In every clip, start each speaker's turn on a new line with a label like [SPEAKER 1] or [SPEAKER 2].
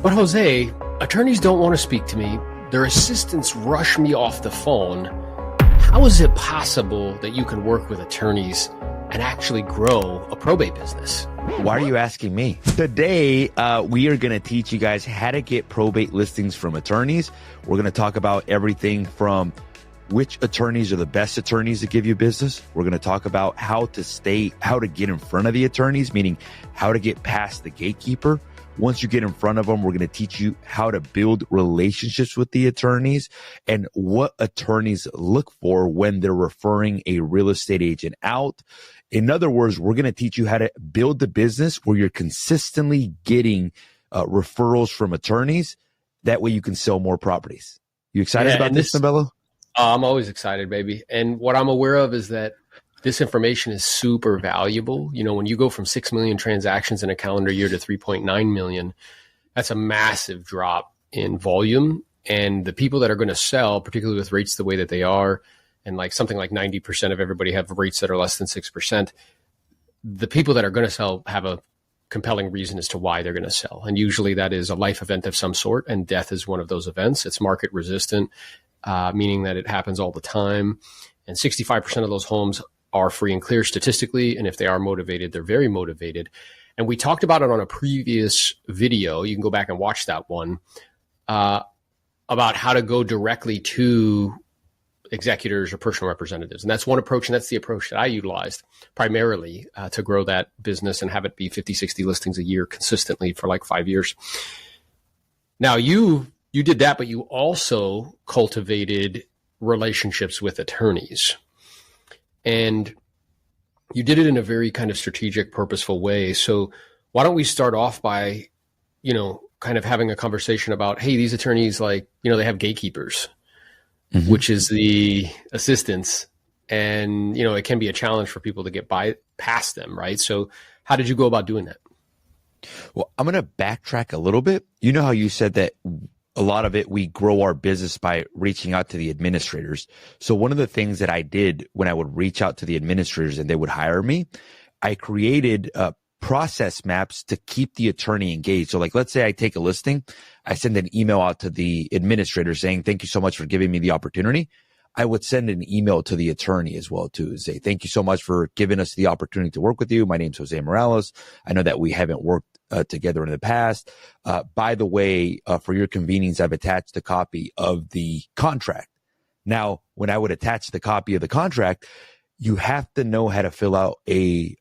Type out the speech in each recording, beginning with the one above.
[SPEAKER 1] But Jose, attorneys don't want to speak to me. Their assistants rush me off the phone. How is it possible that you can work with attorneys and actually grow a probate business?
[SPEAKER 2] Why are you asking me? Today, we are going to teach you guys how to get probate listings from attorneys. We're going to talk about everything from which attorneys are the best attorneys to give you business. We're going to talk about how to get in front of the attorneys, meaning how to get past the gatekeeper. Once you get in front of them, we're going to teach you how to build relationships with the attorneys and what attorneys look for when they're referring a real estate agent out. In other words, we're going to teach you how to build the business where you're consistently getting referrals from attorneys. That way you can sell more properties. You excited about this, Novello?
[SPEAKER 1] I'm always excited, baby. And what I'm aware of is that this information is super valuable. You know, when you go from 6 million transactions in a calendar year to 3.9 million, that's a massive drop in volume. And the people that are going to sell, particularly with rates the way that they are, and like something like 90% of everybody have rates that are less than 6%, the people that are going to sell have a compelling reason as to why they're going to sell. And usually that is a life event of some sort, and death is one of those events. It's market resistant, meaning that it happens all the time. And 65% of those homes are free and clear statistically. And if they are motivated, they're very motivated. And we talked about it on a previous video. You can go back and watch that one, about how to go directly to executors or personal representatives. And that's one approach. And that's the approach that I utilized primarily to grow that business and have it be 50, 60 listings a year consistently for like 5 years. Now you did that, but you also cultivated relationships with attorneys. And you did it in a very kind of strategic, purposeful way. So why don't we start off by, kind of having a conversation about, hey, these attorneys, like, they have gatekeepers, which is the assistants. And, it can be a challenge for people to get past them, right? So how did you go about doing that?
[SPEAKER 2] Well, I'm going to backtrack a little bit. You know how you said that a lot of it, we grow our business by reaching out to the administrators. So one of the things that I did when I would reach out to the administrators and they would hire me, I created process maps to keep the attorney engaged. So like, let's say I take a listing, I send an email out to the administrator saying, thank you so much for giving me the opportunity. I would send an email to the attorney as well too, say, thank you so much for giving us the opportunity to work with you. My name's Jose Morales. I know that we haven't worked together in the past. By the way, for your convenience, I've attached a copy of the contract. Now, when I would attach the copy of the contract, you have to know how to fill out a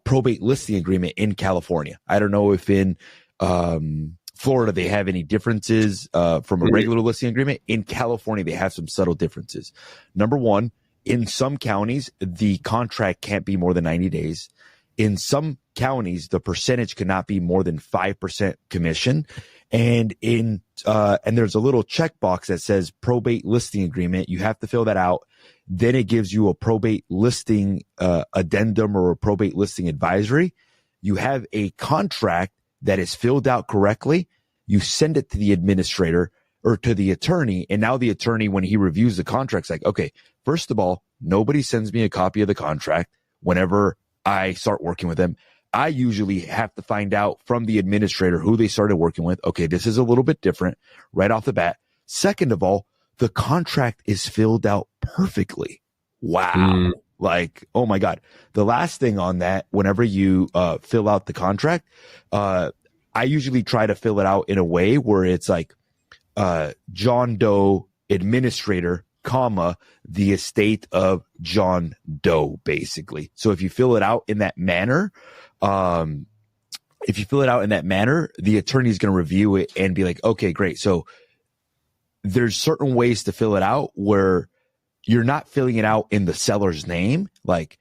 [SPEAKER 2] probate listing agreement in California. I don't know if in Florida they have any differences from a regular listing agreement. In California, they have some subtle differences. Number one, in some counties, the contract can't be more than 90 days. In some counties, the percentage cannot be more than 5% commission. And and there's a little checkbox that says probate listing agreement. You have to fill that out. Then it gives you a probate listing addendum or a probate listing advisory. You have a contract that is filled out correctly. You send it to the administrator or to the attorney. And now the attorney, when he reviews the contract, is like, okay, first of all, nobody sends me a copy of the contract whenever I start working with them. I usually have to find out from the administrator who they started working with. Okay, this is a little bit different right off the bat. Second of all, the contract is filled out perfectly. Wow. Like, oh my God. The last thing on that, whenever you fill out the contract, I usually try to fill it out in a way where it's like John Doe administrator, comma, the estate of John Doe, basically. So if you fill it out in that manner, the attorney is going to review it and be like, okay, great. So there's certain ways to fill it out where you're not filling it out in the seller's name. Like,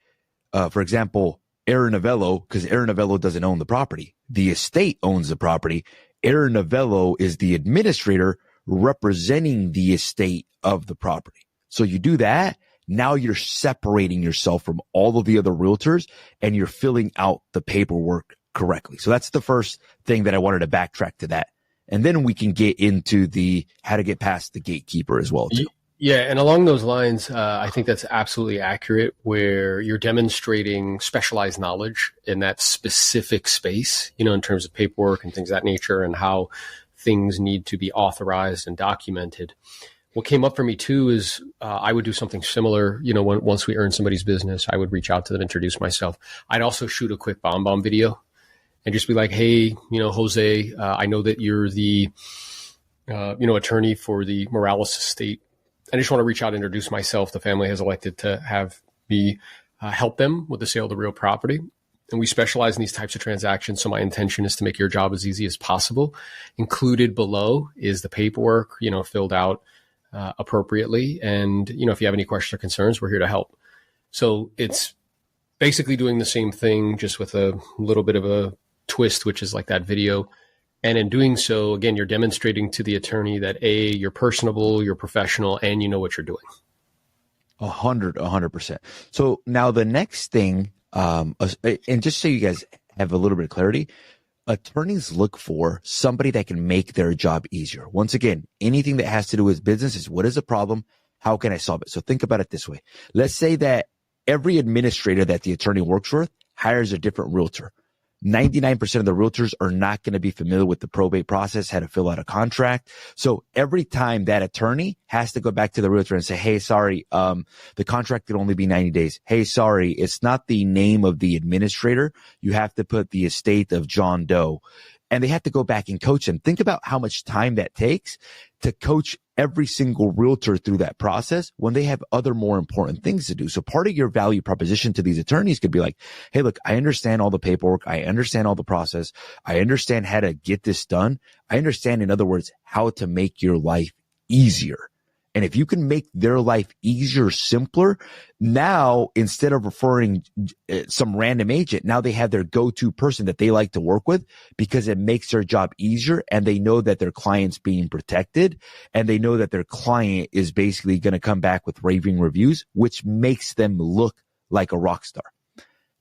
[SPEAKER 2] for example, Aaron Novello, because Aaron Novello doesn't own the property. The estate owns the property. Aaron Novello is the administrator representing the estate of the property. So you do that. Now you're separating yourself from all of the other realtors and you're filling out the paperwork correctly. So that's the first thing that I wanted to backtrack to that. And then we can get into the how to get past the gatekeeper as well too.
[SPEAKER 1] Yeah, and along those lines, I think that's absolutely accurate, where you're demonstrating specialized knowledge in that specific space, in terms of paperwork and things of that nature and how things need to be authorized and documented. What came up for me too is I would do something similar. Once we earn somebody's business, I would reach out to them, introduce myself. I'd also shoot a quick bomb video and just be like, hey, Jose, I know that you're the, attorney for the Morales estate. I just want to reach out and introduce myself. The family has elected to have me help them with the sale of the real property. And we specialize in these types of transactions. So my intention is to make your job as easy as possible. Included below is the paperwork, filled out appropriately. And, if you have any questions or concerns, we're here to help. So it's basically doing the same thing, just with a little bit of a twist, which is like that video. And in doing so, again, you're demonstrating to the attorney that you're personable, you're professional, and you know what you're doing.
[SPEAKER 2] 100%. So now the next thing, and just so you guys have a little bit of clarity, attorneys look for somebody that can make their job easier. Once again, anything that has to do with business is, what is the problem? How can I solve it? So think about it this way. Let's say that every administrator that the attorney works with hires a different realtor. 99% of the realtors are not going to be familiar with the probate process, how to fill out a contract. So every time that attorney has to go back to the realtor and say, hey, sorry, the contract could only be 90 days. Hey, sorry, it's not the name of the administrator. You have to put the estate of John Doe. And they have to go back and coach them. Think about how much time that takes to coach every single realtor through that process when they have other more important things to do. So part of your value proposition to these attorneys could be like, hey, look, I understand all the paperwork. I understand all the process. I understand how to get this done. I understand, in other words, how to make your life easier. And if you can make their life easier, simpler, now instead of referring some random agent, now they have their go-to person that they like to work with, because it makes their job easier, and they know that their client's being protected, and they know that their client is basically going to come back with raving reviews, which makes them look like a rock star.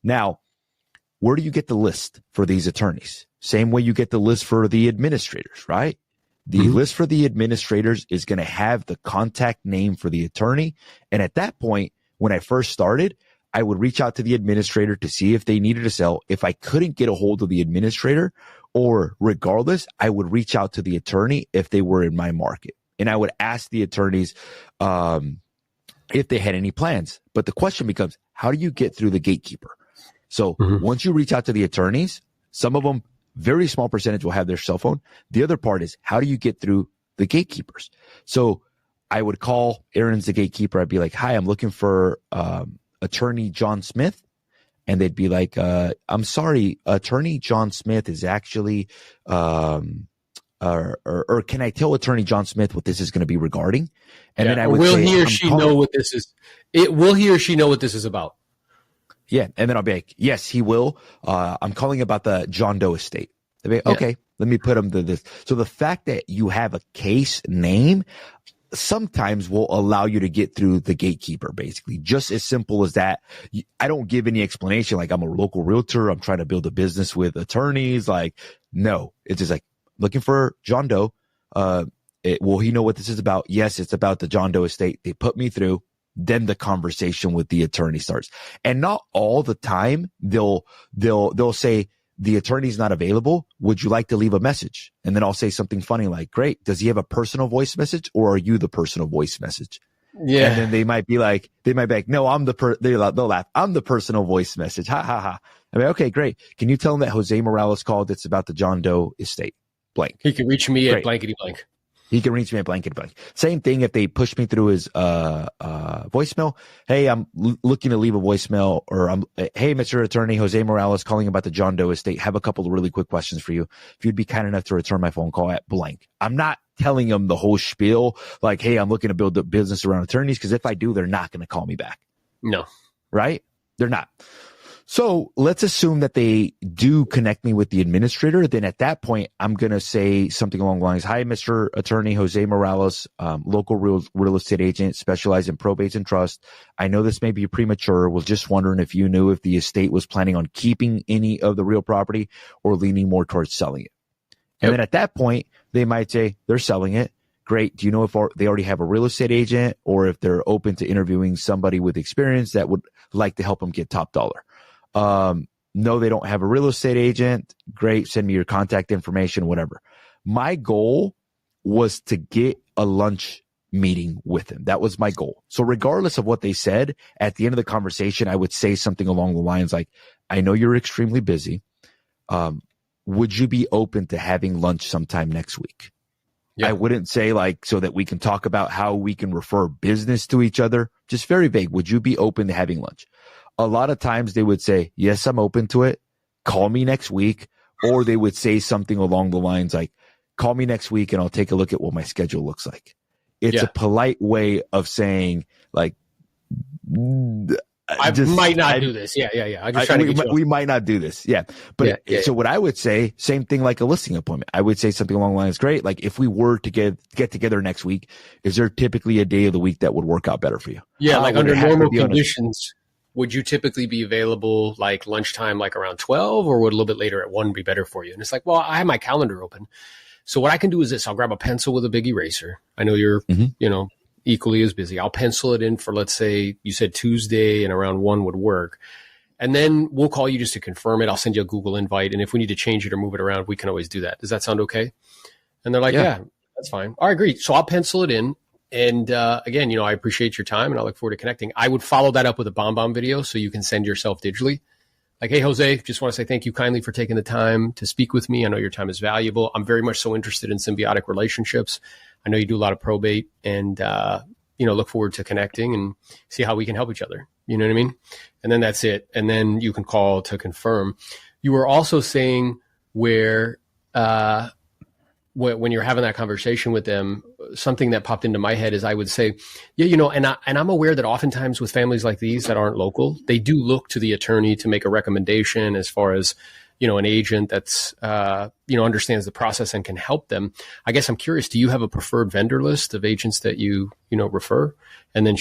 [SPEAKER 2] Now, where do you get the list for these attorneys? Same way you get the list for the administrators, right? The list for the administrators is going to have the contact name for the attorney. And at that point, when I first started, I would reach out to the administrator to see if they needed to sell. If I couldn't get a hold of the administrator, or regardless, I would reach out to the attorney if they were in my market. And I would ask the attorneys if they had any plans. But the question becomes, how do you get through the gatekeeper? So once you reach out to the attorneys, some of them, very small percentage, will have their cell phone. The other part is, how do you get through the gatekeepers? So I would call Aaron's the gatekeeper. I'd be like, hi, I'm looking for attorney John Smith. And they'd be like, I'm sorry, attorney John Smith is actually, or can I tell attorney John Smith what this is going to be regarding? And then I would
[SPEAKER 1] will
[SPEAKER 2] say,
[SPEAKER 1] he or she know what this is? Will he or she know what this is about?
[SPEAKER 2] Yeah. And then I'll be like, yes, he will. I'm calling about the John Doe estate. They'll be like, okay, let me put him to this. So the fact that you have a case name sometimes will allow you to get through the gatekeeper, basically. Just as simple as that. I don't give any explanation like I'm a local realtor, I'm trying to build a business with attorneys. Like, no, it's just like, looking for John Doe. Will he know what this is about? Yes, it's about the John Doe estate. They put me through. Then the conversation with the attorney starts. And not all the time they'll say, the attorney's not available. Would you like to leave a message? And then I'll say something funny like, great. Does he have a personal voice message, or are you the personal voice message? Yeah. And then they might be like, no, I'm they'll laugh. I'm the personal voice message. Ha ha ha. I mean, okay, great. Can you tell him that Jose Morales called? It's about the John Doe estate. Blank.
[SPEAKER 1] He can reach me at blankety blank.
[SPEAKER 2] He can reach me at blankety blank. Same thing if they push me through his voicemail. Hey, I'm looking to leave a voicemail, or hey, Mr. Attorney, Jose Morales calling about the John Doe estate. Have a couple of really quick questions for you. If you'd be kind enough to return my phone call at blank. I'm not telling them the whole spiel like, hey, I'm looking to build a business around attorneys, because if I do, they're not going to call me back.
[SPEAKER 1] No.
[SPEAKER 2] Right? They're not. So let's assume that they do connect me with the administrator. Then at that point, I'm going to say something along the lines, hi, Mr. Attorney Jose Morales, local real estate agent, specialized in probates and trust. I know this may be premature. Was just wondering if you knew if the estate was planning on keeping any of the real property or leaning more towards selling it. And then at that point, they might say they're selling it. great. Do you know if they already have a real estate agent or if they're open to interviewing somebody with experience that would like to help them get top dollar? No, they don't have a real estate agent. Great. Send me your contact information, whatever. My goal was to get a lunch meeting with him. That was my goal. So regardless of what they said, at the end of the conversation, I would say something along the lines like, I know you're extremely busy. Would you be open to having lunch sometime next week? Yeah. I wouldn't say like, so that we can talk about how we can refer business to each other. Just very vague. Would you be open to having lunch? A lot of times they would say, yes, I'm open to it. Call me next week. Or they would say something along the lines like, call me next week and I'll take a look at what my schedule looks like. It's a polite way of saying like,
[SPEAKER 1] I might not do this. Yeah. I'm just trying to get
[SPEAKER 2] we might not do this. Yeah. But so what I would say, same thing like a listing appointment. I would say something along the lines, great. Like if we were to get together next week, is there typically a day of the week that would work out better for you?
[SPEAKER 1] Yeah. Like under normal conditions, would you typically be available like lunchtime, like around 12, or would a little bit later at 1 be better for you? And it's like, well, I have my calendar open. So what I can do is this, I'll grab a pencil with a big eraser. I know you're, equally as busy. I'll pencil it in for, let's say you said Tuesday and around 1 would work. And then we'll call you just to confirm it. I'll send you a Google invite. And if we need to change it or move it around, we can always do that. Does that sound okay? And they're like, yeah, that's fine. All right, great. So I'll pencil it in. And again, I appreciate your time and I look forward to connecting. I would follow that up with a bomb video so you can send yourself digitally. Like, hey, Jose, just want to say thank you kindly for taking the time to speak with me. I know your time is valuable. I'm very much so interested in symbiotic relationships. I know you do a lot of probate and, look forward to connecting and see how we can help each other. You know what I mean? And then that's it. And then you can call to confirm. You were also saying where, when you're having that conversation with them, something that popped into my head is I would say, and I'm aware that oftentimes with families like these that aren't local, they do look to the attorney to make a recommendation as far as, an agent that's, understands the process and can help them. I guess I'm curious, do you have a preferred vendor list of agents that you refer? And then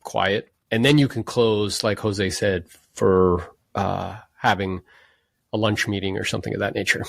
[SPEAKER 1] quiet. And then you can close, like Jose said, for having a lunch meeting or something of that nature.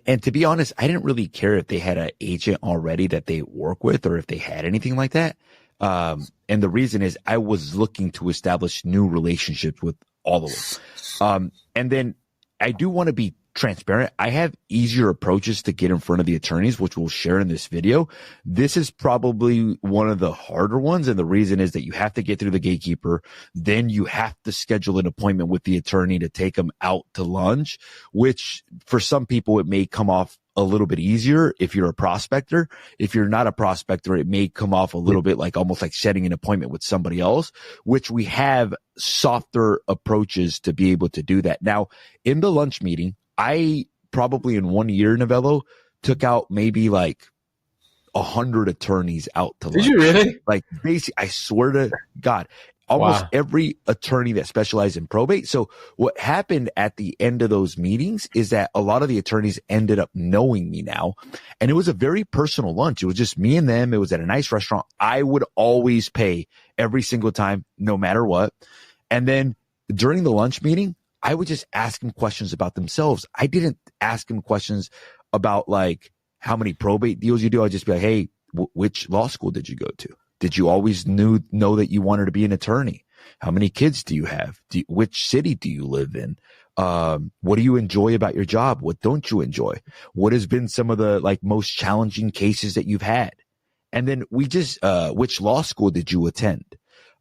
[SPEAKER 2] And to be honest, I didn't really care if they had an agent already that they work with or if they had anything like that. And the reason is I was looking to establish new relationships with all of them. And then I do want to be transparent. I have easier approaches to get in front of the attorneys, which we'll share in this video. This is probably one of the harder ones. And the reason is that you have to get through the gatekeeper. Then you have to schedule an appointment with the attorney to take them out to lunch, which for some people, it may come off a little bit easier if you're a prospector. If you're not a prospector, it may come off a little bit like almost like setting an appointment with somebody else, which we have softer approaches to be able to do that. Now, in the lunch meeting, I probably in 1 year, Novello, took out maybe like 100 attorneys out to lunch.
[SPEAKER 1] Did you really?
[SPEAKER 2] Like basically, I swear to God, almost every attorney that specialized in probate. So what happened at the end of those meetings is that a lot of the attorneys ended up knowing me now. And it was a very personal lunch. It was just me and them. It was at a nice restaurant. I would always pay every single time, no matter what. And then during the lunch meeting, I would just ask them questions about themselves. I didn't ask them questions about like how many probate deals you do. I'd just be like, hey, which law school did you go to? Did you always know that you wanted to be an attorney? How many kids do you have? Which city do you live in? What do you enjoy about your job? What don't you enjoy? What has been some of the like most challenging cases that you've had? And then we just, which law school did you attend?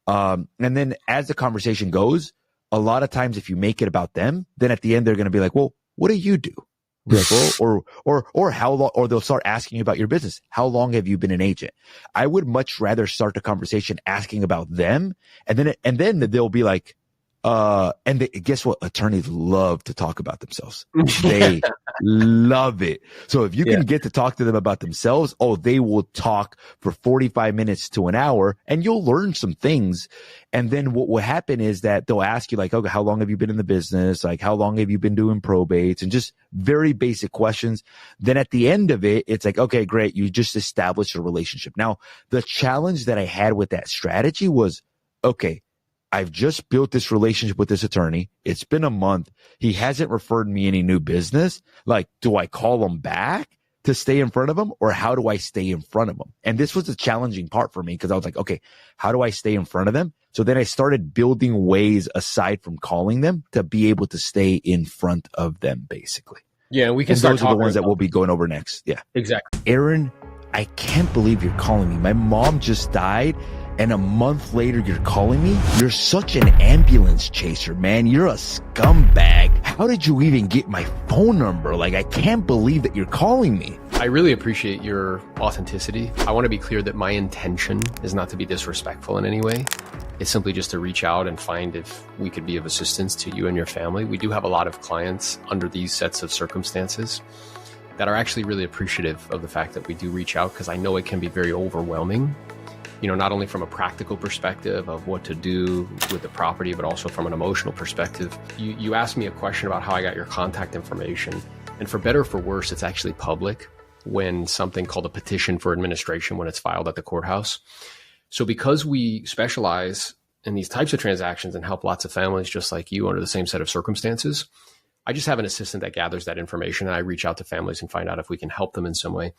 [SPEAKER 2] And then as the conversation goes, a lot of times if you make it about them, then at the end, they're going to be like, well, what do you do? Like, well, or how long, or they'll start asking you about your business. How long have you been an agent? I would much rather start the conversation asking about them. And then they'll be like, guess what? Attorneys love to talk about themselves. They love it. So if you can get to talk to them about themselves, they will talk for 45 minutes to an hour and you'll learn some things. And then what will happen is that they'll ask you like, okay, how long have you been in the business? Like, how long have you been doing probates? And just very basic questions. Then at the end of it, it's like, okay, great. You just established a relationship. Now, the challenge that I had with that strategy was, okay, I've just built this relationship with this attorney. It's been a month. He hasn't referred me any new business. Like, do I call him back to stay in front of them, or how do I stay in front of them? And this was a challenging part for me because I was like, okay, how do I stay in front of them? So then I started building ways aside from calling them to be able to stay in front of them, basically.
[SPEAKER 1] Yeah, we can
[SPEAKER 2] and
[SPEAKER 1] start
[SPEAKER 2] those are the ones that we'll be going over next. Yeah,
[SPEAKER 1] exactly.
[SPEAKER 2] Aaron, I can't believe you're calling me. My mom just died, and a month later you're calling me? You're such an ambulance chaser, man. You're a scumbag. How did you even get my phone number? Like, I can't believe that you're calling me.
[SPEAKER 1] I really appreciate your authenticity. I want to be clear that my intention is not to be disrespectful in any way. It's simply just to reach out and find if we could be of assistance to you and your family. We do have a lot of clients under these sets of circumstances that are actually really appreciative of the fact that we do reach out, because I know it can be very overwhelming, you know, not only from a practical perspective of what to do with the property, but also from an emotional perspective. You asked me a question about how I got your contact information, and for better or for worse, it's actually public when something called a petition for administration, when it's filed at the courthouse. So because we specialize in these types of transactions and help lots of families just like you under the same set of circumstances, I just have an assistant that gathers that information, and I reach out to families and find out if we can help them in some way.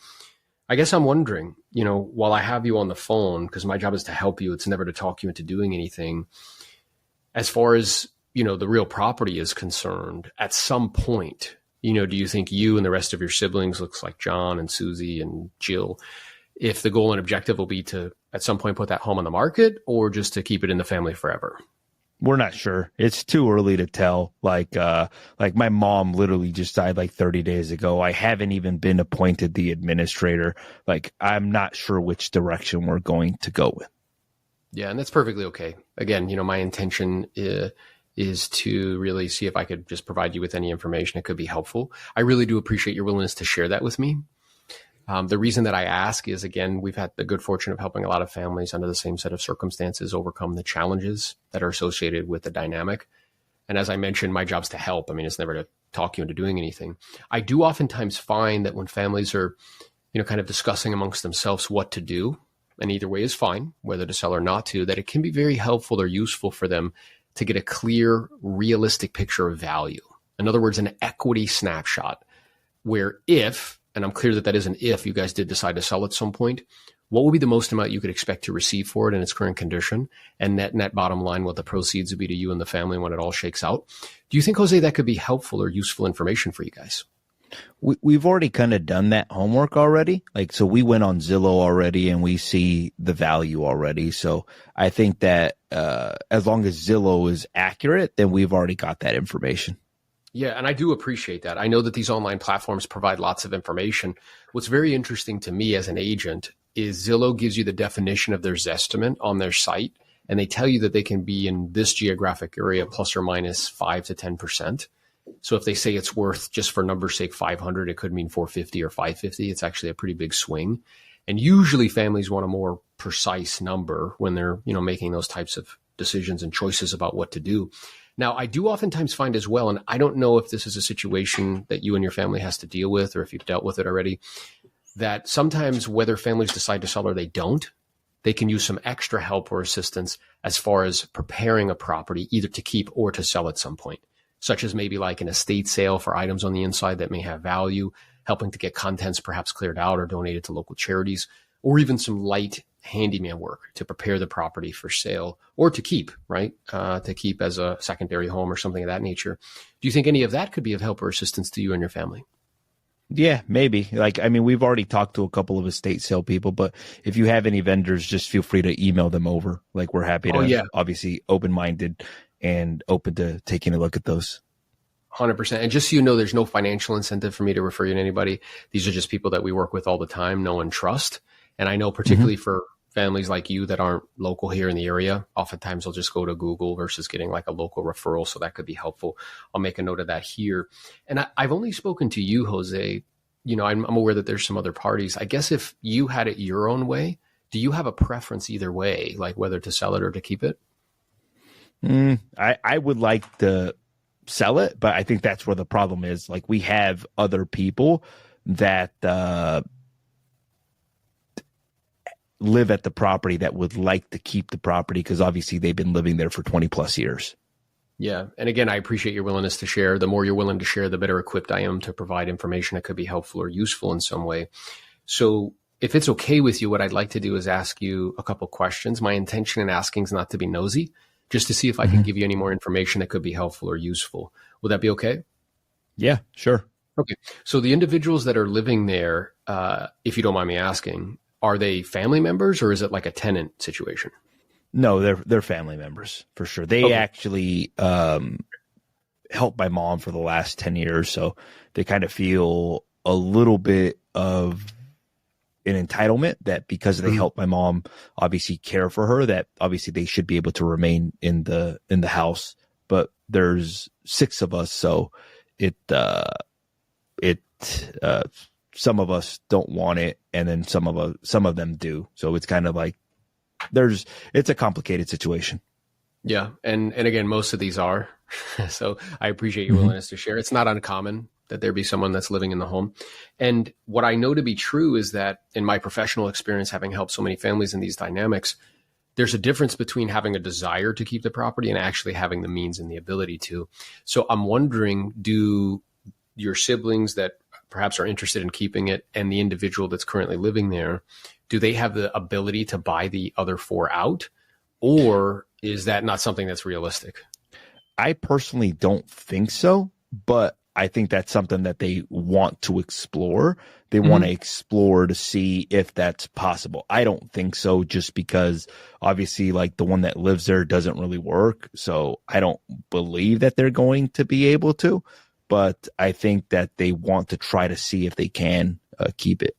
[SPEAKER 1] I guess I'm wondering, you know, while I have you on the phone, because my job is to help you, it's never to talk you into doing anything. As far as, you know, the real property is concerned, at some point, you know, do you think you and the rest of your siblings, looks like John and Susie and Jill, if the goal and objective will be to at some point put that home on the market, or just to keep it in the family forever?
[SPEAKER 2] We're not sure. It's too early to tell. Like my mom literally just died like 30 days ago. I haven't even been appointed the administrator. Like, I'm not sure which direction we're going to go with.
[SPEAKER 1] Yeah, and that's perfectly okay. Again, you know, my intention is to really see if I could just provide you with any information that could be helpful. I really do appreciate your willingness to share that with me. The reason that I ask is, again, we've had the good fortune of helping a lot of families under the same set of circumstances overcome the challenges that are associated with the dynamic. And as I mentioned, my job's to help. I mean, it's never to talk you into doing anything. I do oftentimes find that when families are, you know, kind of discussing amongst themselves what to do, and either way is fine, whether to sell or not to, that it can be very helpful or useful for them to get a clear, realistic picture of value. In other words, an equity snapshot where if, and I'm clear that that is an if, you guys did decide to sell at some point, what would be the most amount you could expect to receive for it in its current condition, and net bottom line, what the proceeds would be to you and the family when it all shakes out. Do you think, Jose, that could be helpful or useful information for you guys?
[SPEAKER 2] We've already kind of done that homework already. Like, so we went on Zillow already and we see the value already. So I think that as long as Zillow is accurate, then we've already got that information.
[SPEAKER 1] Yeah, and I do appreciate that. I know that these online platforms provide lots of information. What's very interesting to me as an agent is Zillow gives you the definition of their Zestimate on their site, and they tell you that they can be in this geographic area plus or minus 5 to 10%. So if they say it's worth, just for number's sake, 500, it could mean 450 or 550. It's actually a pretty big swing. And usually families want a more precise number when they're, you know, making those types of decisions and choices about what to do. Now, I do oftentimes find as well, and I don't know if this is a situation that you and your family has to deal with, or if you've dealt with it already, that sometimes whether families decide to sell or they don't, they can use some extra help or assistance as far as preparing a property either to keep or to sell at some point, such as maybe like an estate sale for items on the inside that may have value, helping to get contents perhaps cleared out or donated to local charities, or even some light handyman work to prepare the property for sale or to keep, right? To keep as a secondary home or something of that nature. Do you think any of that could be of help or assistance to you and your family?
[SPEAKER 2] Yeah, maybe. Like, I mean, we've already talked to a couple of estate sale people, but if you have any vendors, just feel free to email them over. Like, we're happy to, obviously open-minded and open to taking a look at those.
[SPEAKER 1] 100%. And just so you know, there's no financial incentive for me to refer you to anybody. These are just people that we work with all the time, know and trust. And I know particularly for families like you that aren't local here in the area, oftentimes they'll just go to Google versus getting like a local referral. So that could be helpful. I'll make a note of that here. And I've only spoken to you, Jose. You know, I'm aware that there's some other parties. I guess if you had it your own way, do you have a preference either way, like whether to sell it or to keep it?
[SPEAKER 2] I would like to sell it, but I think that's where the problem is. Like, we have other people that live at the property that would like to keep the property because obviously they've been living there for 20 plus years.
[SPEAKER 1] Yeah. And again, I appreciate your willingness to share. The more you're willing to share, the better equipped I am to provide information that could be helpful or useful in some way. So if it's okay with you, what I'd like to do is ask you a couple questions. My intention in asking is not to be nosy, just to see if I can give you any more information that could be helpful or useful. Would that be okay?
[SPEAKER 2] Yeah, sure.
[SPEAKER 1] Okay. So the individuals that are living there, if you don't mind me asking, are they family members or is it like a tenant situation?
[SPEAKER 2] No, they're family members for sure. They actually helped my mom for the last 10 years. So they kind of feel a little bit of an entitlement that because they helped my mom obviously care for her, that obviously they should be able to remain in the house. But there's 6 of us, so some of us don't want it, and then some of them do. So it's kind of like it's a complicated situation.
[SPEAKER 1] Yeah. And again, most of these are. So I appreciate your willingness to share. It's not uncommon that there be someone that's living in the home. And what I know to be true is that in my professional experience, having helped so many families in these dynamics, there's a difference between having a desire to keep the property and actually having the means and the ability to. So I'm wondering, do your siblings that perhaps are interested in keeping it and the individual that's currently living there, do they have the ability to buy the other 4 out? Or is that not something that's realistic?
[SPEAKER 2] I personally don't think so, but I think that's something that they want to explore. They want to explore to see if that's possible. I don't think so, just because obviously like the one that lives there doesn't really work. So I don't believe that they're going to be able to, but I think that they want to try to see if they can keep it.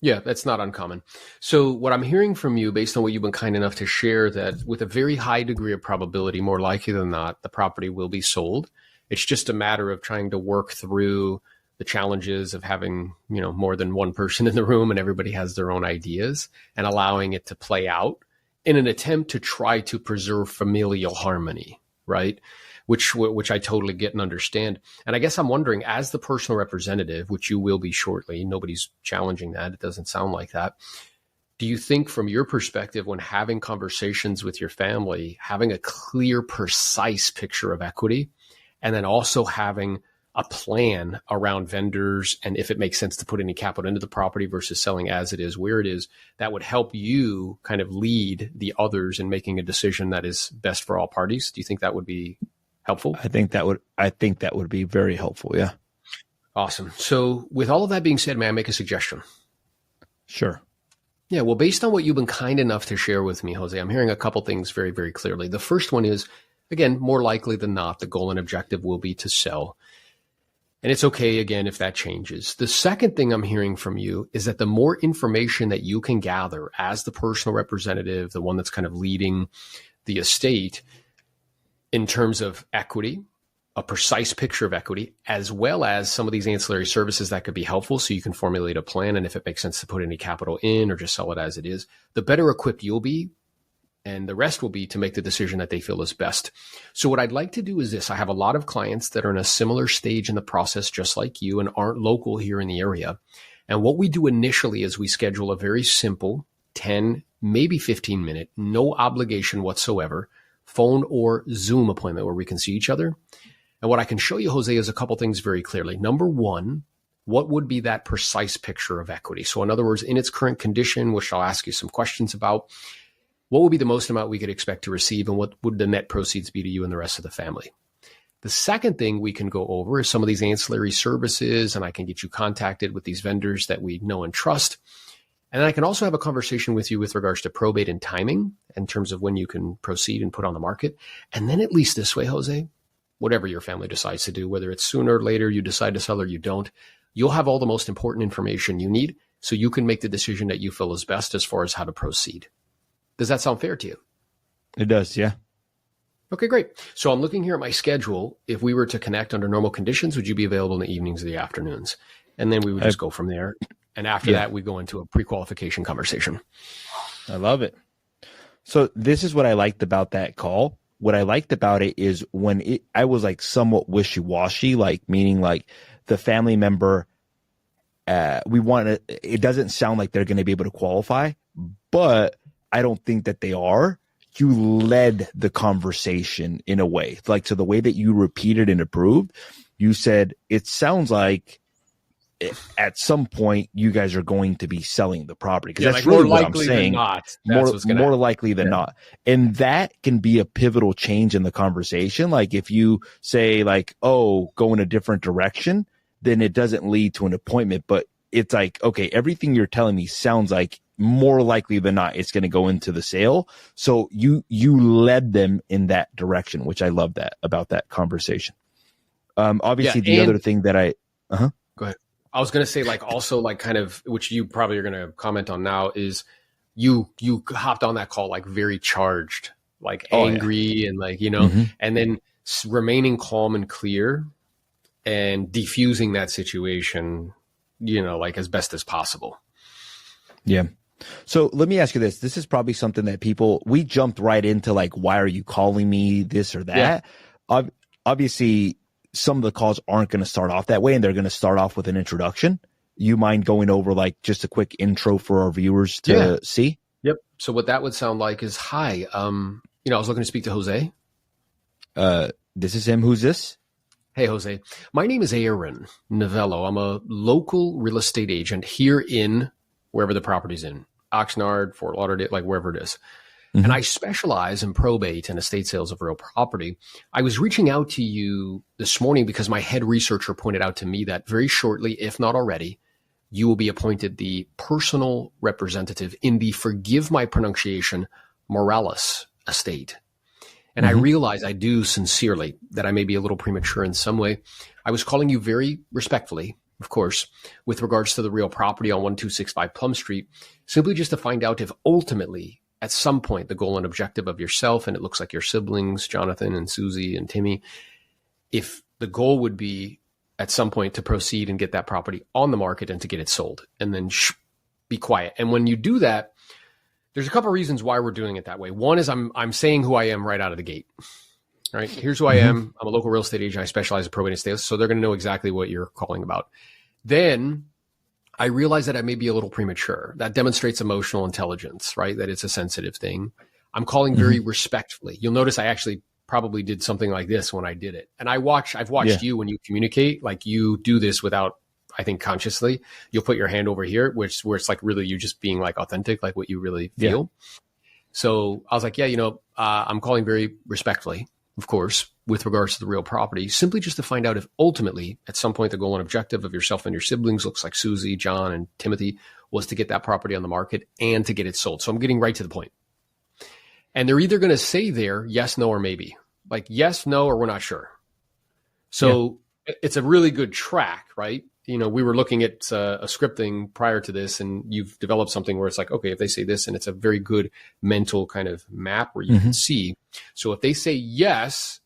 [SPEAKER 1] Yeah, that's not uncommon. So what I'm hearing from you, based on what you've been kind enough to share, that with a very high degree of probability, more likely than not, the property will be sold. It's just a matter of trying to work through the challenges of having, more than one person in the room and everybody has their own ideas, and allowing it to play out in an attempt to try to preserve familial harmony, right? Which I totally get and understand. And I guess I'm wondering, as the personal representative, which you will be shortly, nobody's challenging that. It doesn't sound like that. Do you think from your perspective, when having conversations with your family, having a clear, precise picture of equity, and then also having a plan around vendors and if it makes sense to put any capital into the property versus selling as it is, where it is, that would help you kind of lead the others in making a decision that is best for all parties? Do you think that would be helpful?
[SPEAKER 2] I think that would be very helpful. Yeah.
[SPEAKER 1] Awesome. So with all of that being said, may I make a suggestion?
[SPEAKER 2] Sure.
[SPEAKER 1] Yeah. Well, based on what you've been kind enough to share with me, Jose, I'm hearing a couple things very, very clearly. The first one is, again, more likely than not, the goal and objective will be to sell. And it's okay, again, if that changes. The second thing I'm hearing from you is that the more information that you can gather as the personal representative, the one that's kind of leading the estate in terms of equity, a precise picture of equity, as well as some of these ancillary services that could be helpful so you can formulate a plan. And if it makes sense to put any capital in or just sell it as it is, the better equipped you'll be. And the rest will be to make the decision that they feel is best. So what I'd like to do is this. I have a lot of clients that are in a similar stage in the process, just like you, and aren't local here in the area. And what we do initially is we schedule a very simple 10, maybe 15 minute, no obligation whatsoever, phone or Zoom appointment where we can see each other. And what I can show you, Jose, is a couple things very clearly. Number one, what would be that precise picture of equity? So in other words, in its current condition, which I'll ask you some questions about, what would be the most amount we could expect to receive, and what would the net proceeds be to you and the rest of the family? The second thing we can go over is some of these ancillary services, and I can get you contacted with these vendors that we know and trust. And then I can also have a conversation with you with regards to probate and timing in terms of when you can proceed and put on the market. And then at least this way, Jose, whatever your family decides to do, whether it's sooner or later you decide to sell or you don't, you'll have all the most important information you need so you can make the decision that you feel is best as far as how to proceed. Does that sound fair to you?
[SPEAKER 2] It does, yeah.
[SPEAKER 1] Okay, great. So I'm looking here at my schedule. If we were to connect under normal conditions, would you be available in the evenings or the afternoons? And then we would just go from there. And after that, we go into a pre-qualification conversation.
[SPEAKER 2] I love it. So this is what I liked about that call. What I liked about it is when I was like somewhat wishy-washy, like meaning like the family member, it doesn't sound like they're going to be able to qualify, but I don't think that they are, you led the conversation in a way, like, to the way that you repeated and approved. You said, it sounds like at some point you guys are going to be selling the property, because that's really what I'm saying. More likely than not. And that can be a pivotal change in the conversation. Like, if you say, like, oh, go in a different direction, then it doesn't lead to an appointment. But it's like, okay, everything you're telling me sounds like more likely than not it's going to go into the sale. So you led them in that direction, which I love that about that conversation. Obviously, the other thing that go ahead.
[SPEAKER 1] I was going to say, like, also, like, kind of, which you probably are going to comment on now, is you hopped on that call, like, very charged, like, angry, and, like, you know, and then remaining calm and clear and diffusing that situation, you know, like, as best as possible.
[SPEAKER 2] Yeah. So let me ask you this. This is probably something that we jumped right into, like, why are you calling me, this or that? Yeah. Obviously, some of the calls aren't going to start off that way, and they're going to start off with an introduction. You mind going over, like, just a quick intro for our viewers to see?
[SPEAKER 1] Yep. So what that would sound like is, hi, you know, I was looking to speak to Jose.
[SPEAKER 2] This is him. Who's this?
[SPEAKER 1] Hey, Jose. My name is Aaron Novello. I'm a local real estate agent here in wherever the property's in, Oxnard, Fort Lauderdale, like, wherever it is. And I specialize in probate and estate sales of real property. I was reaching out to you this morning because my head researcher pointed out to me that very shortly, if not already, you will be appointed the personal representative in the, forgive my pronunciation, Morales estate. And I realize I do sincerely that I may be a little premature in some way. I was calling you very respectfully, of course, with regards to the real property on 1265 Plum Street, simply just to find out if ultimately, at some point, the goal and objective of yourself, and it looks like your siblings, Jonathan and Susie and Timmy, if the goal would be at some point to proceed and get that property on the market and to get it sold, and then be quiet. And when you do that, there's a couple of reasons why we're doing it that way. One is I'm saying who I am right out of the gate. All right, here's who I am. I'm a local real estate agent. I specialize in probate and estate, so they're going to know exactly what you're calling about. Then I realize that I may be a little premature. That demonstrates emotional intelligence, right? That it's a sensitive thing. I'm calling very respectfully. You'll notice I actually probably did something like this when I did it. And I've watched you when you communicate, like, you do this without, I think, consciously. You'll put your hand over here, where it's like really you just being, like, authentic, like what you really feel. So I was like, I'm calling very respectfully, of course, with regards to the real property, simply just to find out if ultimately, at some point, the goal and objective of yourself and your siblings, looks like Susie, John, and Timothy, was to get that property on the market and to get it sold. So I'm getting right to the point. And they're either going to say there, yes, no, or maybe. Like, yes, no, or we're not sure. So it's a really good track, right? You know, we were looking at a scripting prior to this, and you've developed something where it's like, okay, if they say this, and it's a very good mental kind of map where you can see. So if they say yes,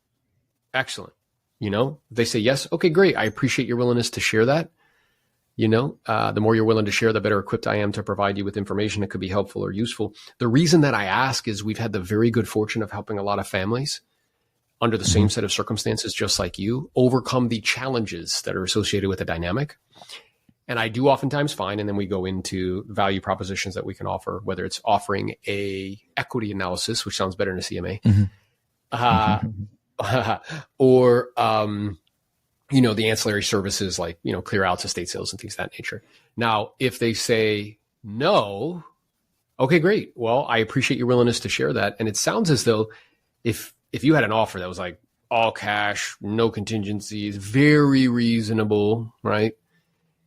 [SPEAKER 1] excellent. You know, if they say yes, okay, great. I appreciate your willingness to share that. You know, the more you're willing to share, the better equipped I am to provide you with information that could be helpful or useful. The reason that I ask is we've had the very good fortune of helping a lot of families under the same set of circumstances, just like you, overcome the challenges that are associated with the dynamic. And I do oftentimes find, and then we go into value propositions that we can offer, whether it's offering a equity analysis, which sounds better in a CMA, or, the ancillary services like, clear outs, estate sales, and things of that nature. Now, if they say no, okay, great. Well, I appreciate your willingness to share that. And it sounds as though if you had an offer that was like all cash, no contingencies, very reasonable, right?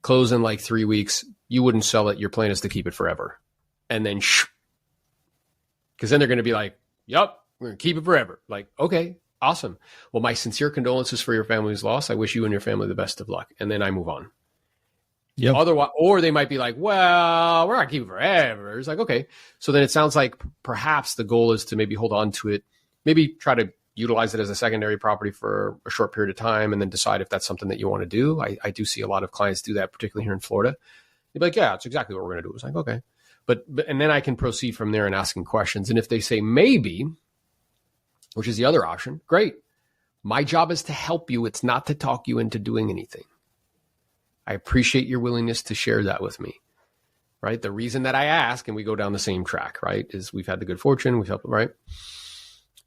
[SPEAKER 1] Close in like 3 weeks, you wouldn't sell it. Your plan is to keep it forever. And then, because then they're going to be like, yep, we're going to keep it forever. Like, okay, awesome. Well, my sincere condolences for your family's loss. I wish you and your family the best of luck. And then I move on.
[SPEAKER 2] Yep.
[SPEAKER 1] Otherwise, or they might be like, well, we're not keeping it forever. It's like, okay. So then it sounds like perhaps the goal is to maybe hold on to it, maybe try to utilize it as a secondary property for a short period of time, and then decide if that's something that you want to do. I do see a lot of clients do that, particularly here in Florida. They'd be like, yeah, it's exactly what we're going to do. It's like, okay. But and then I can proceed from there and asking questions. And if they say maybe, which is the other option, great. My job is to help you. It's not to talk you into doing anything. I appreciate your willingness to share that with me. right? The reason that I ask, and we go down the same track, right, is we've had the good fortune, we've helped, right?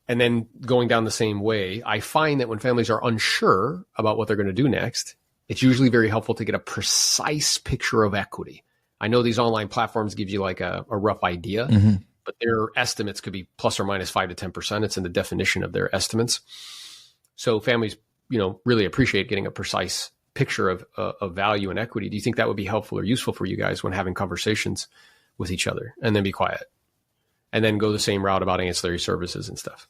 [SPEAKER 1] And then going down the same way, I find that when families are unsure about what they're going to do next, it's usually very helpful to get a precise picture of equity. I know these online platforms give you like a rough idea, but their estimates could be plus or minus 5 to 10%. It's in the definition of their estimates. So families, really appreciate getting a precise picture of value and equity. Do you think that would be helpful or useful for you guys when having conversations with each other? And then be quiet. And then go the same route about ancillary services and stuff.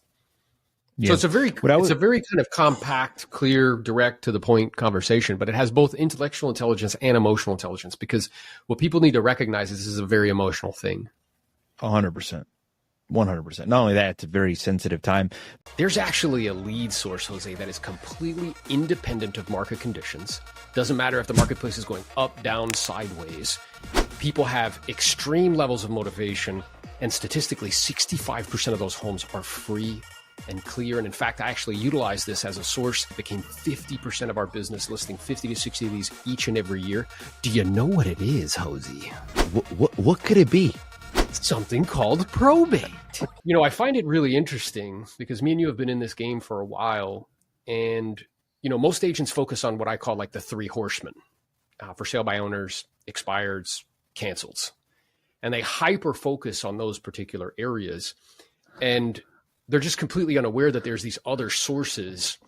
[SPEAKER 1] Yeah. So it's a very kind of compact, clear, direct, to the point conversation, but it has both intellectual intelligence and emotional intelligence, because what people need to recognize is this is a very emotional thing.
[SPEAKER 3] 100%. 100%. Not only that, it's a very sensitive time.
[SPEAKER 1] There's actually a lead source, Jose, that is completely independent of market conditions. Doesn't matter if the marketplace is going up, down, sideways. People have extreme levels of motivation, and statistically, 65% of those homes are free and clear. And in fact, I actually utilize this as a source. It became 50% of our business, listing 50 to 60 of these each and every year. Do you know what it is, Jose?
[SPEAKER 3] What could it be?
[SPEAKER 1] Something called probate. I find it really interesting because me and you have been in this game for a while. And, most agents focus on what I call like the 3 horsemen, for sale by owners, expireds, cancels. And they hyper focus on those particular areas. And they're just completely unaware that there's these other sources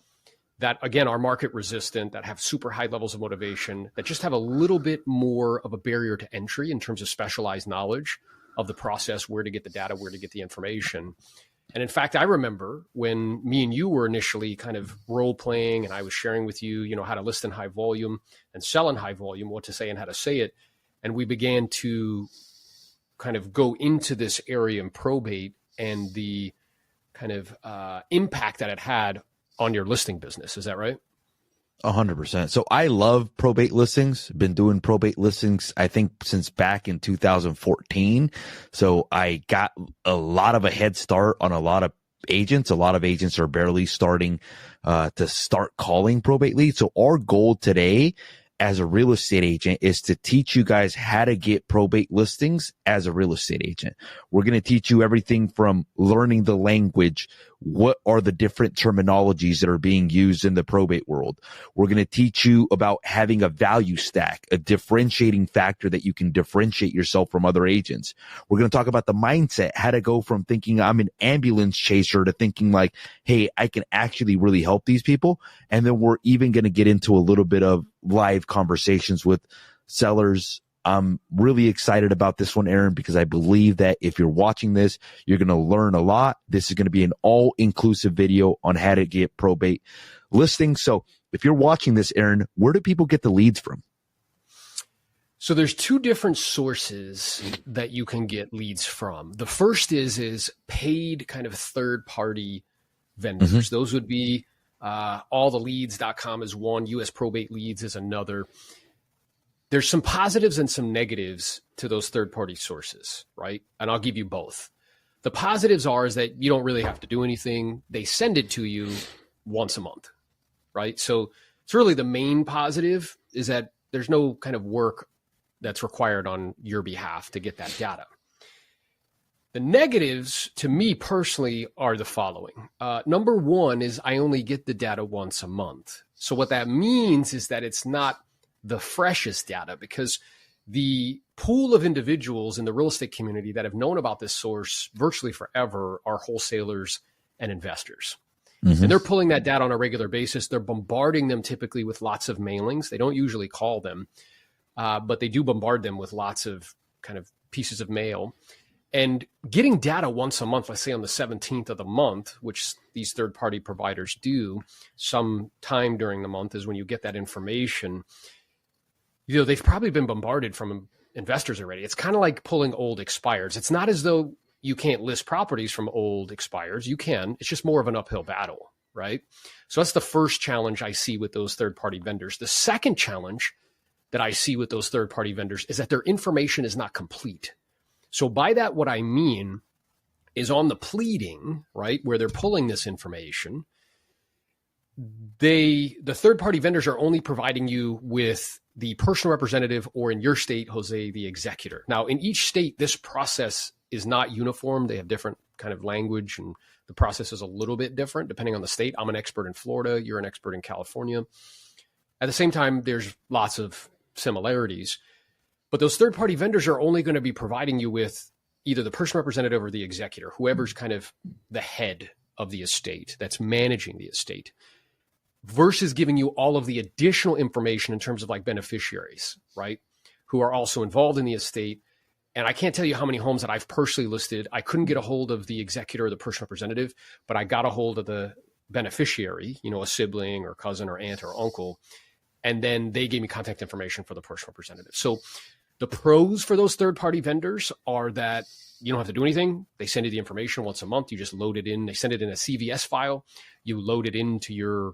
[SPEAKER 1] that, again, are market resistant, that have super high levels of motivation, that just have a little bit more of a barrier to entry in terms of specialized knowledge of the process, where to get the data, where to get the information. And in fact, I remember when me and you were initially kind of role playing, and I was sharing with you, how to list in high volume and sell in high volume, what to say and how to say it. And we began to kind of go into this area in probate and the kind of impact that it had on your listing business. Is that right?
[SPEAKER 3] 100%. So I love probate listings. Been doing probate listings, I think, since back in 2014. So I got a lot of a head start on a lot of agents. A lot of agents are barely starting to start calling probate leads. So our goal today as a real estate agent is to teach you guys how to get probate listings as a real estate agent. We're going to teach you everything from learning the language. What are the different terminologies that are being used in the probate world? We're going to teach you about having a value stack, a differentiating factor that you can differentiate yourself from other agents. We're going to talk about the mindset, how to go from thinking I'm an ambulance chaser to thinking like, hey, I can actually really help these people. And then we're even going to get into a little bit of live conversations with sellers. I'm really excited about this one, Aaron, because I believe that if you're watching this, you're going to learn a lot. This is going to be an all-inclusive video on how to get probate listings. So if you're watching this, Aaron, where do people get the leads from?
[SPEAKER 1] So there's 2 different sources that you can get leads from. The first is paid kind of third-party vendors. Mm-hmm. Those would be alltheleads.com is one, US Probate Leads is another. There's some positives and some negatives to those third-party sources, right? And I'll give you both. The positives is that you don't really have to do anything. They send it to you once a month, right? So it's really the main positive is that there's no kind of work that's required on your behalf to get that data. The negatives to me personally are the following. Number one is I only get the data once a month. So what that means is that it's not the freshest data, because the pool of individuals in the real estate community that have known about this source virtually forever are wholesalers and investors. Mm-hmm. And they're pulling that data on a regular basis. They're bombarding them typically with lots of mailings. They don't usually call them, but they do bombard them with lots of kind of pieces of mail. And getting data once a month, let's say on the 17th of the month, which these third-party providers do sometime during the month, is when you get that information. They've probably been bombarded from investors already. It's kind of like pulling old expires. It's not as though you can't list properties from old expires. You can. It's just more of an uphill battle, right? So that's the first challenge I see with those third-party vendors. The second challenge that I see with those third-party vendors is that their information is not complete. So by that, what I mean is on the pleading, right, where they're pulling this information, the third-party vendors are only providing you with the personal representative, or in your state, Jose, the executor. Now, in each state, this process is not uniform. They have different kind of language, and the process is a little bit different depending on the state. I'm an expert in Florida. You're an expert in California. At the same time, there's lots of similarities. But those third-party vendors are only going to be providing you with either the personal representative or the executor, whoever's kind of the head of the estate that's managing the estate, versus giving you all of the additional information in terms of like beneficiaries, right, who are also involved in the estate. And I can't tell you how many homes that I've personally listed. I couldn't get a hold of the executor or the personal representative, but I got a hold of the beneficiary, a sibling or cousin or aunt or uncle. And then they gave me contact information for the personal representative. So the pros for those third-party vendors are that you don't have to do anything. They send you the information once a month. You just load it in. They send it in a CVS file. You load it into your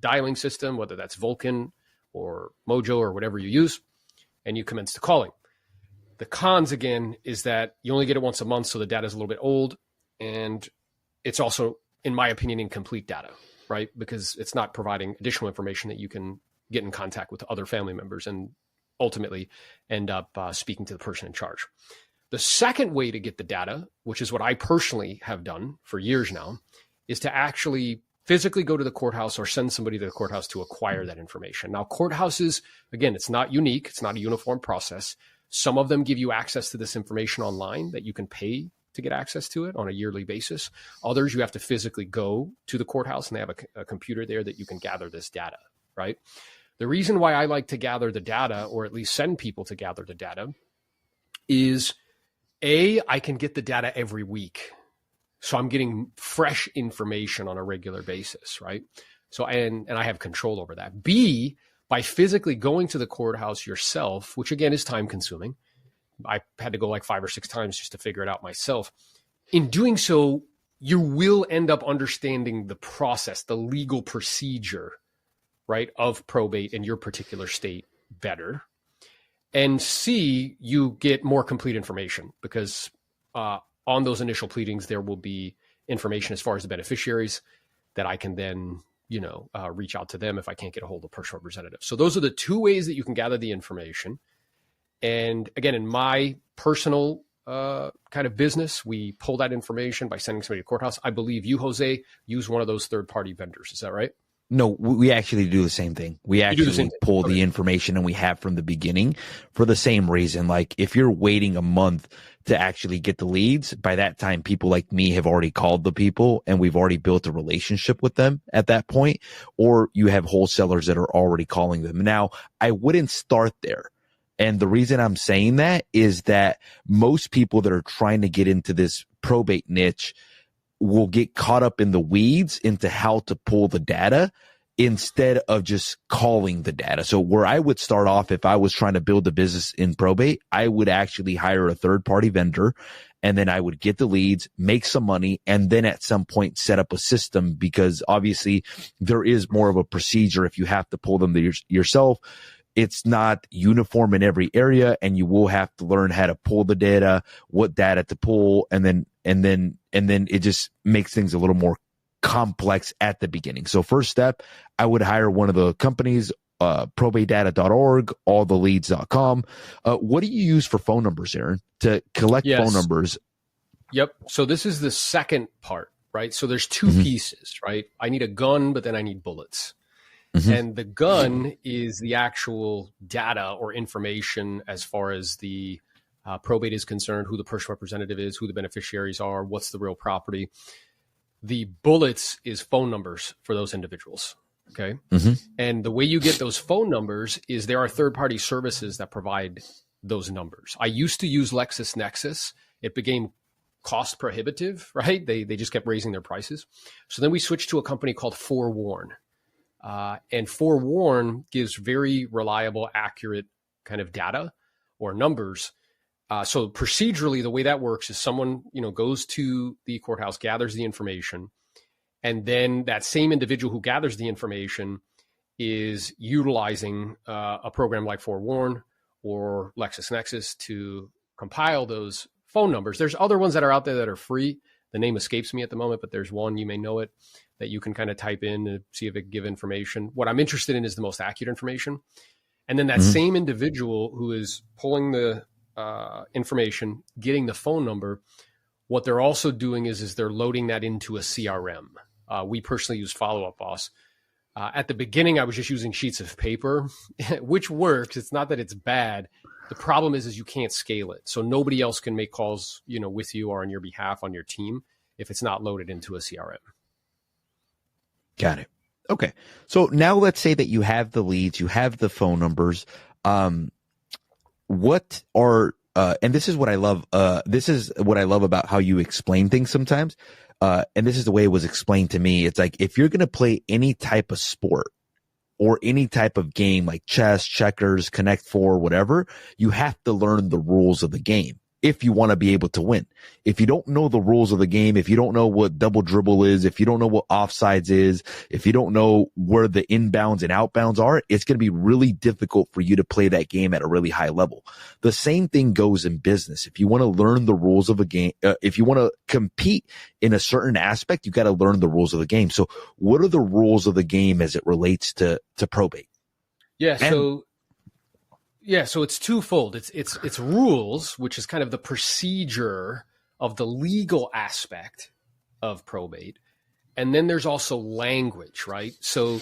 [SPEAKER 1] dialing system, whether that's Vulcan or Mojo or whatever you use, and you commence the calling. The cons, again, is that you only get it once a month, so the data is a little bit old, and it's also, in my opinion, incomplete data, right? Because it's not providing additional information that you can get in contact with other family members and ultimately end up speaking to the person in charge. The second way to get the data, which is what I personally have done for years now, is to actually physically go to the courthouse or send somebody to the courthouse to acquire that information. Now, courthouses, again, it's not unique. It's not a uniform process. Some of them give you access to this information online that you can pay to get access to it on a yearly basis. Others, you have to physically go to the courthouse, and they have a computer there that you can gather this data, right? The reason why I like to gather the data, or at least send people to gather the data, is I can get the data every week. So I'm getting fresh information on a regular basis, right? So, and I have control over that. B, by physically going to the courthouse yourself, which again is time consuming. I had to go like 5 or 6 times just to figure it out myself. In doing so, you will end up understanding the process, the legal procedure, right, of probate in your particular state better. And C, you get more complete information because on those initial pleadings, there will be information as far as the beneficiaries that I can then, reach out to them if I can't get a hold of a personal representative. So those are the 2 ways that you can gather the information. And again, in my personal kind of business, we pull that information by sending somebody to the courthouse. I believe you, Jose, use one of those third-party vendors. Is that right?
[SPEAKER 2] No, we actually do the same thing. We actually pull the information, and we have from the beginning for the same reason. Like if you're waiting a month to actually get the leads, by that time, people like me have already called the people and we've already built a relationship with them at that point, or you have wholesalers that are already calling them. Now, I wouldn't start there. And the reason I'm saying that is that most people that are trying to get into this probate niche will get caught up in the weeds into how to pull the data instead of just calling the data. So where I would start off, if I was trying to build a business in probate, I would actually hire a third-party vendor, and then I would get the leads, make some money, and then at some point set up a system, because obviously there is more of a procedure if you have to pull them yourself. It's not uniform in every area, and you will have to learn how to pull the data, what data to pull, and then it just makes things a little more complex at the beginning. So first step, I would hire one of the companies, probatedata.org, alltheleads.com. What do you use for phone numbers, Aaron, to collect phone numbers?
[SPEAKER 1] Yep. So this is the second part, right? So there's 2 pieces, right? I need a gun, but then I need bullets. And the gun is the actual data or information as far as the probate is concerned, who the personal representative is, who the beneficiaries are, what's the real property. The bullets is phone numbers for those individuals. Okay. And the way you get those phone numbers is there are third-party services that provide those numbers. I used to use LexisNexis. It became cost prohibitive, right? They just kept raising their prices. So then we switched to a company called Forewarn. And Forewarn gives very reliable, accurate kind of data or numbers. So procedurally, the way that works is someone, goes to the courthouse, gathers the information, and then that same individual who gathers the information is utilizing a program like Forewarn or LexisNexis to compile those phone numbers. There's other ones that are out there that are free The name escapes me at the moment, but there's one, you may know it, that you can kind of type in to see if it can give information. What I'm interested in is the most accurate information. And then that same individual who is pulling the information, getting the phone number, what they're also doing is they're loading that into a CRM. We personally use Follow Up Boss. At the beginning, I was just using sheets of paper, which works. It's not that it's bad. The problem is you can't scale it. So nobody else can make calls, with you or on your behalf on your team if it's not loaded into a CRM.
[SPEAKER 3] Got it. Okay. So now let's say that you have the leads, you have the phone numbers. What are, and this is what I love. This is what I love about how you explain things sometimes. And this is the way it was explained to me. It's like, if you're going to play any type of sport or any type of game like chess, checkers, Connect Four, whatever, you have to learn the rules of the game if you want to be able to win. If you don't know the rules of the game, if you don't know what double dribble is, if you don't know what offsides is, if you don't know where the inbounds and outbounds are, it's going to be really difficult for you to play that game at a really high level. The same thing goes in business. If you want to learn the rules of a game, if you want to compete in a certain aspect, you got to learn the rules of the game. So what are the rules of the game as it relates to probate?
[SPEAKER 1] Yeah. So it's twofold. It's rules, which is kind of the procedure of the legal aspect of probate. And then there's also language, right? So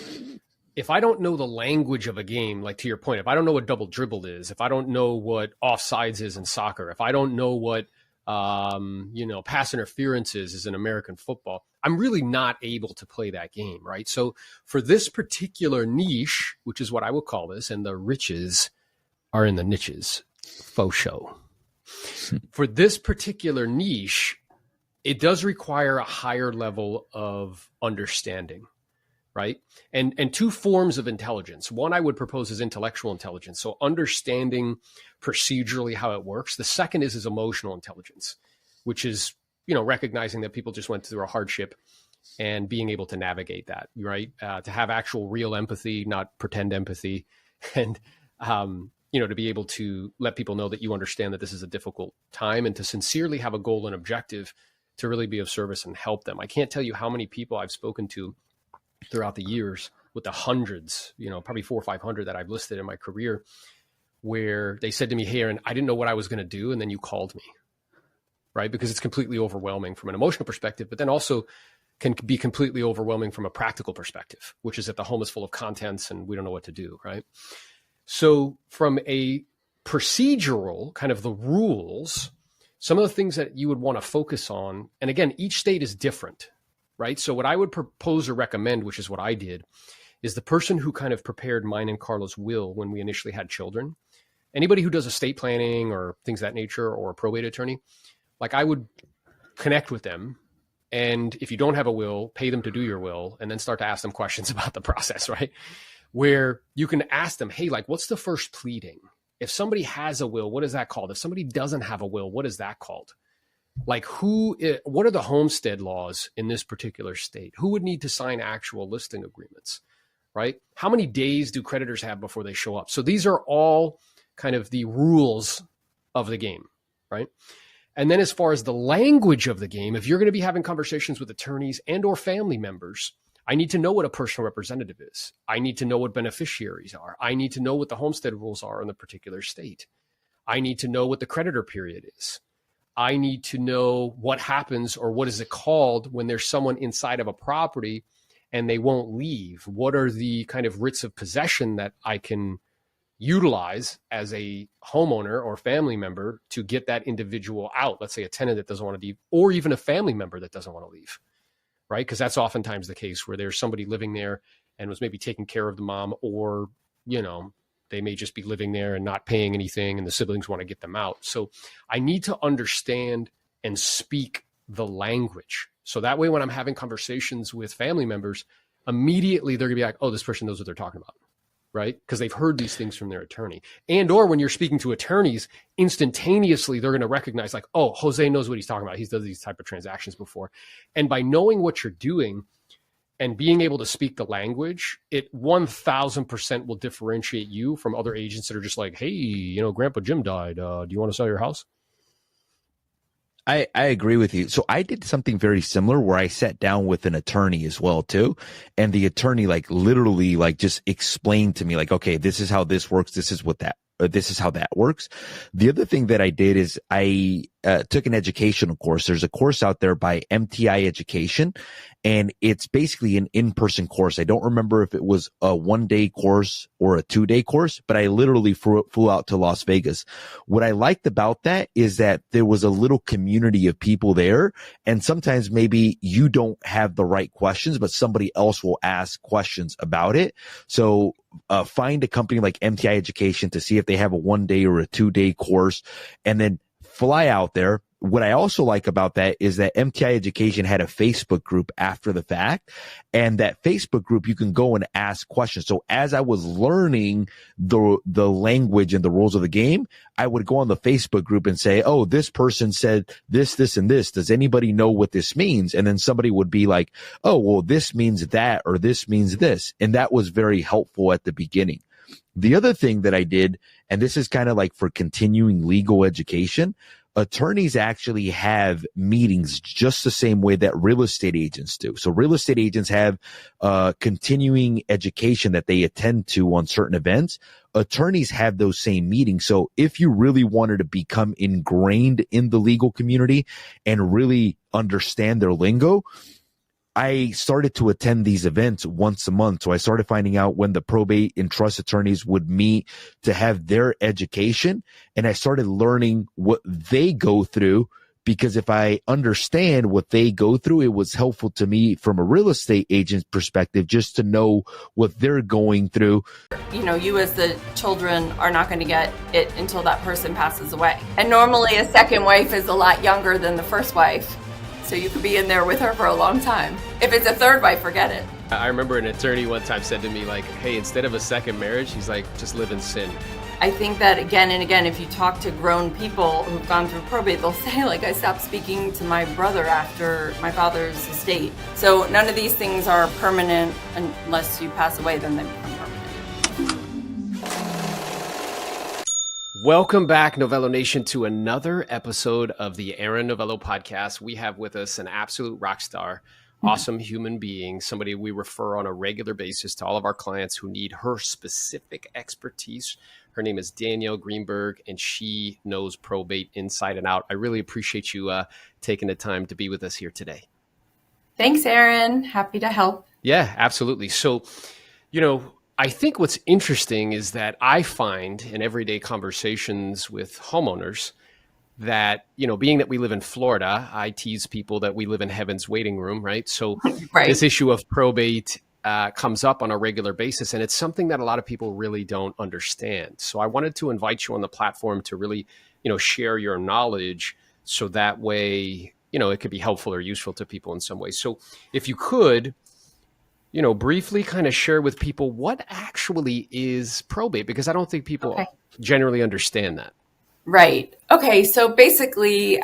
[SPEAKER 1] if I don't know the language of a game, like to your point, if I don't know what double dribble is, if I don't know what offsides is in soccer, if I don't know what, pass interference is in American football, I'm really not able to play that game, right? So for this particular niche, which is what I will call this, and the riches are in the niches, faux show. For this particular niche, it does require a higher level of understanding, right? And two forms of intelligence. One I would propose is intellectual intelligence, so understanding procedurally how it works. The second is emotional intelligence, which is, recognizing that people just went through a hardship and being able to navigate that, right? To have actual real empathy, not pretend empathy, and to be able to let people know that you understand that this is a difficult time and to sincerely have a goal and objective to really be of service and help them. I can't tell you how many people I've spoken to throughout the years, with the hundreds, probably 400 or 500 that I've listed in my career, where they said to me, "Hey, Aaron, I didn't know what I was going to do. And then you called me," right? Because it's completely overwhelming from an emotional perspective, but then also can be completely overwhelming from a practical perspective, which is that the home is full of contents and we don't know what to do, right? So from a procedural kind of the rules, some of the things that you would want to focus on, and again, each state is different, right? So what I would propose or recommend, which is what I did, is the person who kind of prepared mine and Carla's will when we initially had children. Anybody who does estate planning or things of that nature, or a probate attorney, like I would connect with them. And if you don't have a will, pay them to do your will, and then start to ask them questions about the process, right? Where you can ask them, hey, like, what's the first pleading? If somebody has a will, what is that called? If somebody doesn't have a will, what is that called? Like what are the homestead laws in this particular state? Who would need to sign actual listing agreements, right? How many days do creditors have before they show up? So these are all kind of the rules of the game, right? And then as far as the language of the game, if you're going to be having conversations with attorneys and or family members, I need to know what a personal representative is. I need to know what beneficiaries are. I need to know what the homestead rules are in the particular state. I need to know what the creditor period is. I need to know what happens, or what is it called, when there's someone inside of a property and they won't leave. What are the kind of writs of possession that I can utilize as a homeowner or family member to get that individual out? Let's say a tenant that doesn't want to leave, or even a family member that doesn't want to leave. Right? Because that's oftentimes the case, where there's somebody living there and was maybe taking care of the mom, or, they may just be living there and not paying anything, and the siblings want to get them out. So I need to understand and speak the language. So that way, when I'm having conversations with family members, immediately they're going to be like, oh, this person knows what they're talking about. Right? Because they've heard these things from their attorney. And or when you're speaking to attorneys, instantaneously they're going to recognize, like, oh, Jose knows what he's talking about. He's done these type of transactions before. And by knowing what you're doing and being able to speak the language, it 1000% will differentiate you from other agents that are just like, hey, Grandpa Jim died. Do you want to sell your house?
[SPEAKER 3] I agree with you. So I did something very similar where I sat down with an attorney as well too. And the attorney literally just explained to me okay, this is how this works. This is this is how that works. The other thing that I did is I took an educational course. There's a course out there by MTI Education, and it's basically an in-person course. I don't remember if it was a 1-day course or a 2-day course, but I literally flew out to Las Vegas. What I liked about that is that there was a little community of people there, and sometimes maybe you don't have the right questions, but somebody else will ask questions about it. So find a company like MTI Education to see if they have a 1-day or a 2-day course, and then fly out there. What I also like about that is that MTI Education had a Facebook group after the fact, and that Facebook group, you can go and ask questions. So as I was learning the language and the rules of the game, I would go on the Facebook group and say, oh, this person said this, this, and this. Does anybody know what this means? And then somebody would be like, oh, well, this means that, or this means this. And that was very helpful at the beginning. The other thing that I did, and this is kind of for continuing legal education, attorneys actually have meetings just the same way that real estate agents do. So real estate agents have continuing education that they attend to on certain events. Attorneys have those same meetings. So if you really wanted to become ingrained in the legal community and really understand their lingo, I started to attend these events once a month. So I started finding out when the probate and trust attorneys would meet to have their education. And I started learning what they go through, because if I understand what they go through, it was helpful to me from a real estate agent's perspective, just to know what they're going through.
[SPEAKER 4] You as the children are not going to get it until that person passes away. And normally a second wife is a lot younger than the first wife. So you could be in there with her for a long time. If it's a third wife, forget it.
[SPEAKER 1] I remember an attorney one time said to me hey, instead of a second marriage, he's like, just live in sin.
[SPEAKER 4] I think that again and again, if you talk to grown people who've gone through probate, they'll say I stopped speaking to my brother after my father's estate. So none of these things are permanent unless you pass away, then they become permanent.
[SPEAKER 1] Welcome back, Novello Nation, to another episode of the Aaron Novello podcast. We have with us an absolute rock star, awesome human being, somebody we refer on a regular basis to all of our clients who need her specific expertise. Her name is Danielle Greenberg, and she knows probate inside and out. I really appreciate you taking the time to be with us here today.
[SPEAKER 4] Thanks, Aaron. Happy to help.
[SPEAKER 1] Yeah, absolutely. So, I think what's interesting is that I find in everyday conversations with homeowners that, being that we live in Florida, I tease people that we live in heaven's waiting room, right? So
[SPEAKER 4] Right.
[SPEAKER 1] This issue of probate comes up on a regular basis, and it's something that a lot of people really don't understand. So I wanted to invite you on the platform to really, share your knowledge, so that way, it could be helpful or useful to people in some way. So if you could, briefly kind of share with people what actually is probate, because I don't think people generally understand that.
[SPEAKER 4] Right. Okay. So basically,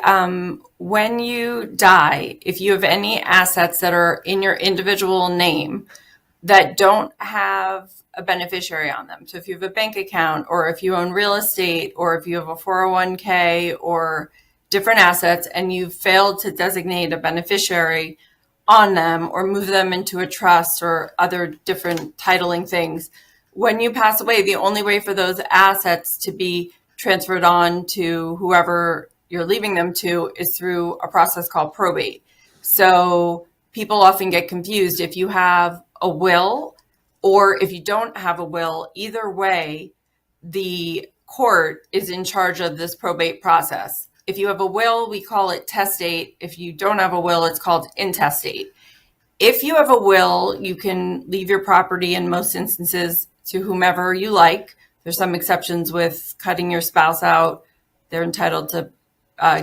[SPEAKER 4] when you die, if you have any assets that are in your individual name that don't have a beneficiary on them. So if you have a bank account, or if you own real estate, or if you have a 401k or different assets, and you've failed to designate a beneficiary on them or move them into a trust or other different titling things, when you pass away, the only way for those assets to be transferred on to whoever you're leaving them to is through a process called probate. So people often get confused. If you have a will or if you don't have a will, either way, the court is in charge of this probate process. If you have a will, we call it testate. If you don't have a will, it's called intestate. If you have a will, you can leave your property in most instances to whomever you like. There's some exceptions with cutting your spouse out. They're entitled to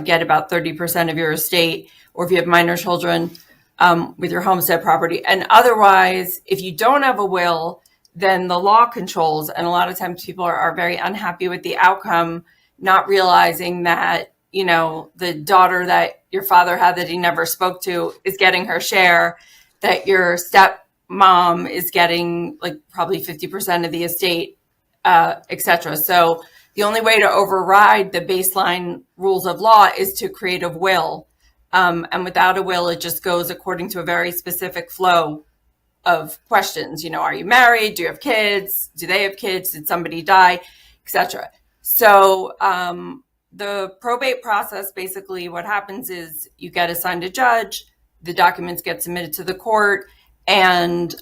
[SPEAKER 4] get about 30% of your estate, or if you have minor children, with your homestead property. And otherwise, if you don't have a will, then the law controls. And a lot of times people are very unhappy with the outcome, not realizing that, the daughter that your father had that he never spoke to is getting her share, that your stepmom is getting probably 50% of the estate, etc. So The only way to override the baseline rules of law is to create a will. And without a will, it just goes according to a very specific flow of questions. Are you married? Do you have kids? Do they have kids? Did somebody die? Etc. So the probate process, basically what happens is you get assigned a judge, the documents get submitted to the court, and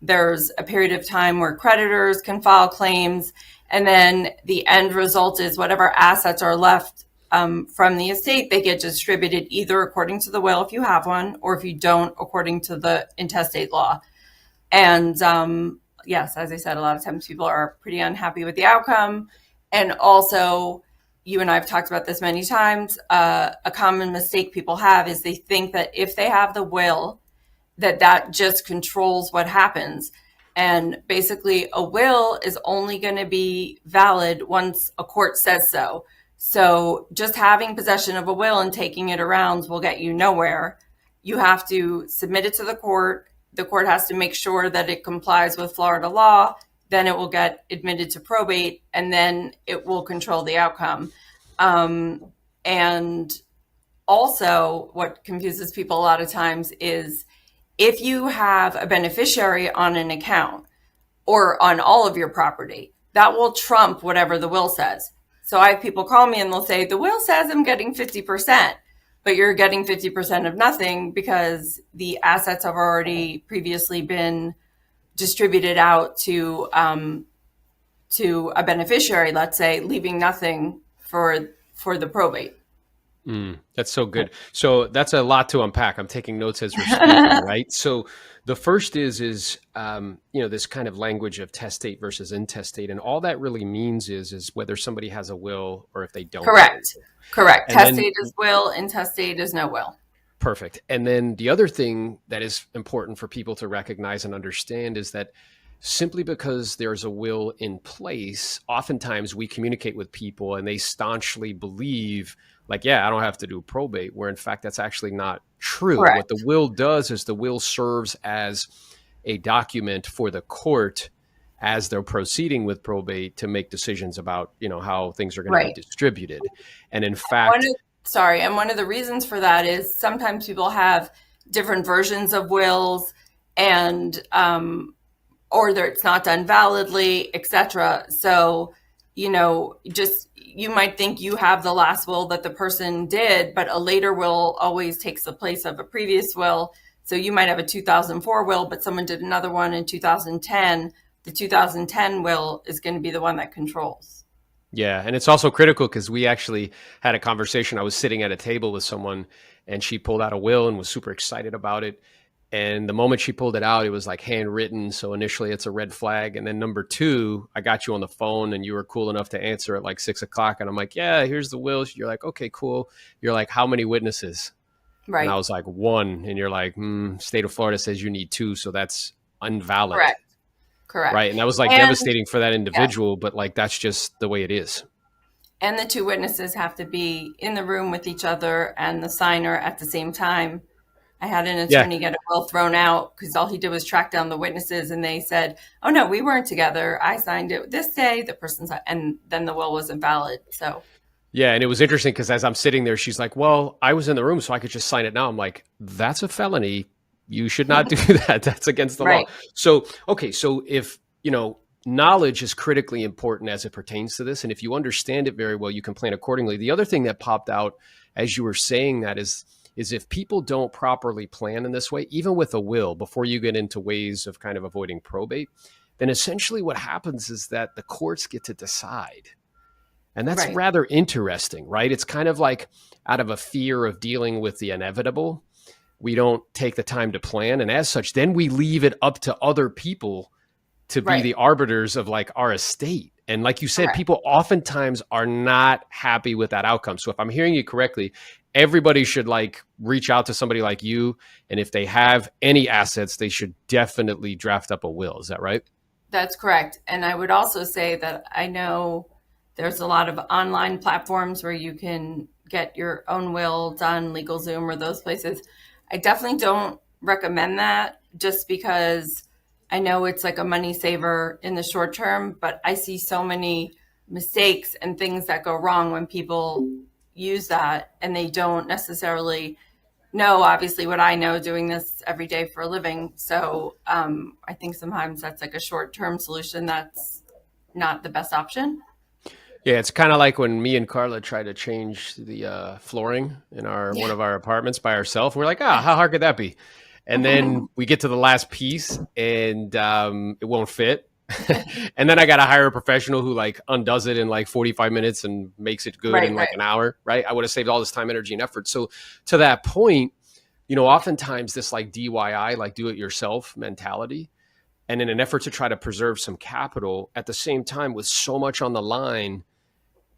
[SPEAKER 4] there's a period of time where creditors can file claims. And then the end result is whatever assets are left from the estate, they get distributed either according to the will, if you have one, or if you don't, according to the intestate law. And yes, as I said, a lot of times people are pretty unhappy with the outcome. And also, you and I have talked about this many times, a common mistake people have is they think that if they have the will, that just controls what happens. And basically, a will is only going to be valid once a court says so. So just having possession of a will and taking it around will get you nowhere. You have to submit it to the court. The court has to make sure that it complies with Florida law. Then it will get admitted to probate, and then it will control the outcome. And also, what confuses people a lot of times is if you have a beneficiary on an account or on all of your property, that will trump whatever the will says. So I have people call me and they'll say, the will says I'm getting 50%, but you're getting 50% of nothing because the assets have already previously been distributed out to a beneficiary, let's say, leaving nothing for the probate.
[SPEAKER 1] That's so good. So that's a lot to unpack. I'm taking notes as we're speaking, right? So the first is this kind of language of testate versus intestate, and all that really means is whether somebody has a will or if they don't.
[SPEAKER 4] Correct.
[SPEAKER 1] And
[SPEAKER 4] Testate is will, intestate is no will.
[SPEAKER 1] Perfect. And then the other thing that is important for people to recognize and understand is that simply because there's a will in place, oftentimes we communicate with people and they staunchly believe like, yeah, I don't have to do probate, where in fact, that's actually not true.
[SPEAKER 4] Correct.
[SPEAKER 1] What the will does is the will serves as a document for the court as they're proceeding with probate to make decisions about, how things are going to be distributed. And in fact,
[SPEAKER 4] and one of the reasons for that is sometimes people have different versions of wills and, or it's not done validly, etc. So, you might think you have the last will that the person did, but a later will always takes the place of a previous will. So you might have a 2004 will, but someone did another one in 2010. The 2010 will is going to be the one that controls.
[SPEAKER 1] Yeah. And it's also critical because we actually had a conversation. I was sitting at a table with someone and she pulled out a will and was super excited about it. And the moment she pulled it out, it was like handwritten. So initially it's a red flag. And then number two, I got you on the phone and you were cool enough to answer at like 6:00. And I'm like, yeah, here's the will. You're like, okay, cool. You're like, how many witnesses?
[SPEAKER 4] Right.
[SPEAKER 1] And I was like, one. And you're like, state of Florida says you need two. So that's invalid.
[SPEAKER 4] Correct.
[SPEAKER 1] Right. And that was like devastating for that individual, but like, that's just the way it is.
[SPEAKER 4] And the two witnesses have to be in the room with each other and the signer at the same time. I had an attorney get a will thrown out because all he did was track down the witnesses and they said, oh no, we weren't together. I signed it this day, and then the will wasn't valid. So.
[SPEAKER 1] Yeah. And it was interesting because as I'm sitting there, she's like, well, I was in the room so I could just sign it now. I'm like, that's a felony. You should not do that. That's against the law. So, okay. So if, knowledge is critically important as it pertains to this. And if you understand it very well, you can plan accordingly. The other thing that popped out as you were saying that is if people don't properly plan in this way, even with a will, before you get into ways of kind of avoiding probate, then essentially what happens is that the courts get to decide. And that's rather interesting, right? It's kind of like out of a fear of dealing with the inevitable, we don't take the time to plan. And as such, then we leave it up to other people to be the arbiters of like our estate. And like you said, people oftentimes are not happy with that outcome. So if I'm hearing you correctly, everybody should like reach out to somebody like you. And if they have any assets, they should definitely draft up a will. Is that right?
[SPEAKER 4] That's correct. And I would also say that I know there's a lot of online platforms where you can get your own will done, LegalZoom or those places. I definitely don't recommend that just because I know it's like a money saver in the short term, but I see so many mistakes and things that go wrong when people use that, and they don't necessarily know, obviously, what I know doing this every day for a living. So I think sometimes that's like a short-term solution that's not the best option.
[SPEAKER 1] Yeah, it's kind of like when me and Carla tried to change the flooring in one of our apartments by ourselves. We're like, how hard could that be? And then we get to the last piece and it won't fit. And then I got to hire a professional who like undoes it in like 45 minutes and makes it good in like an hour, right? I would have saved all this time, energy, and effort. So to that point, oftentimes this like DIY, like do it yourself mentality, and in an effort to try to preserve some capital at the same time with so much on the line,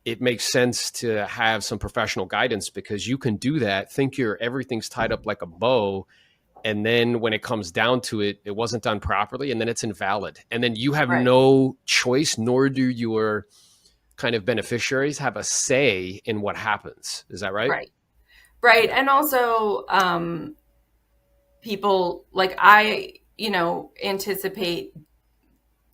[SPEAKER 1] it makes sense to have some professional guidance, because you can do that, think everything's tied up like a bow, and then when it comes down to it, it wasn't done properly, and then it's invalid. And then you have no choice, nor do your kind of beneficiaries have a say in what happens. Is that right?
[SPEAKER 4] Right. And also people like I, anticipate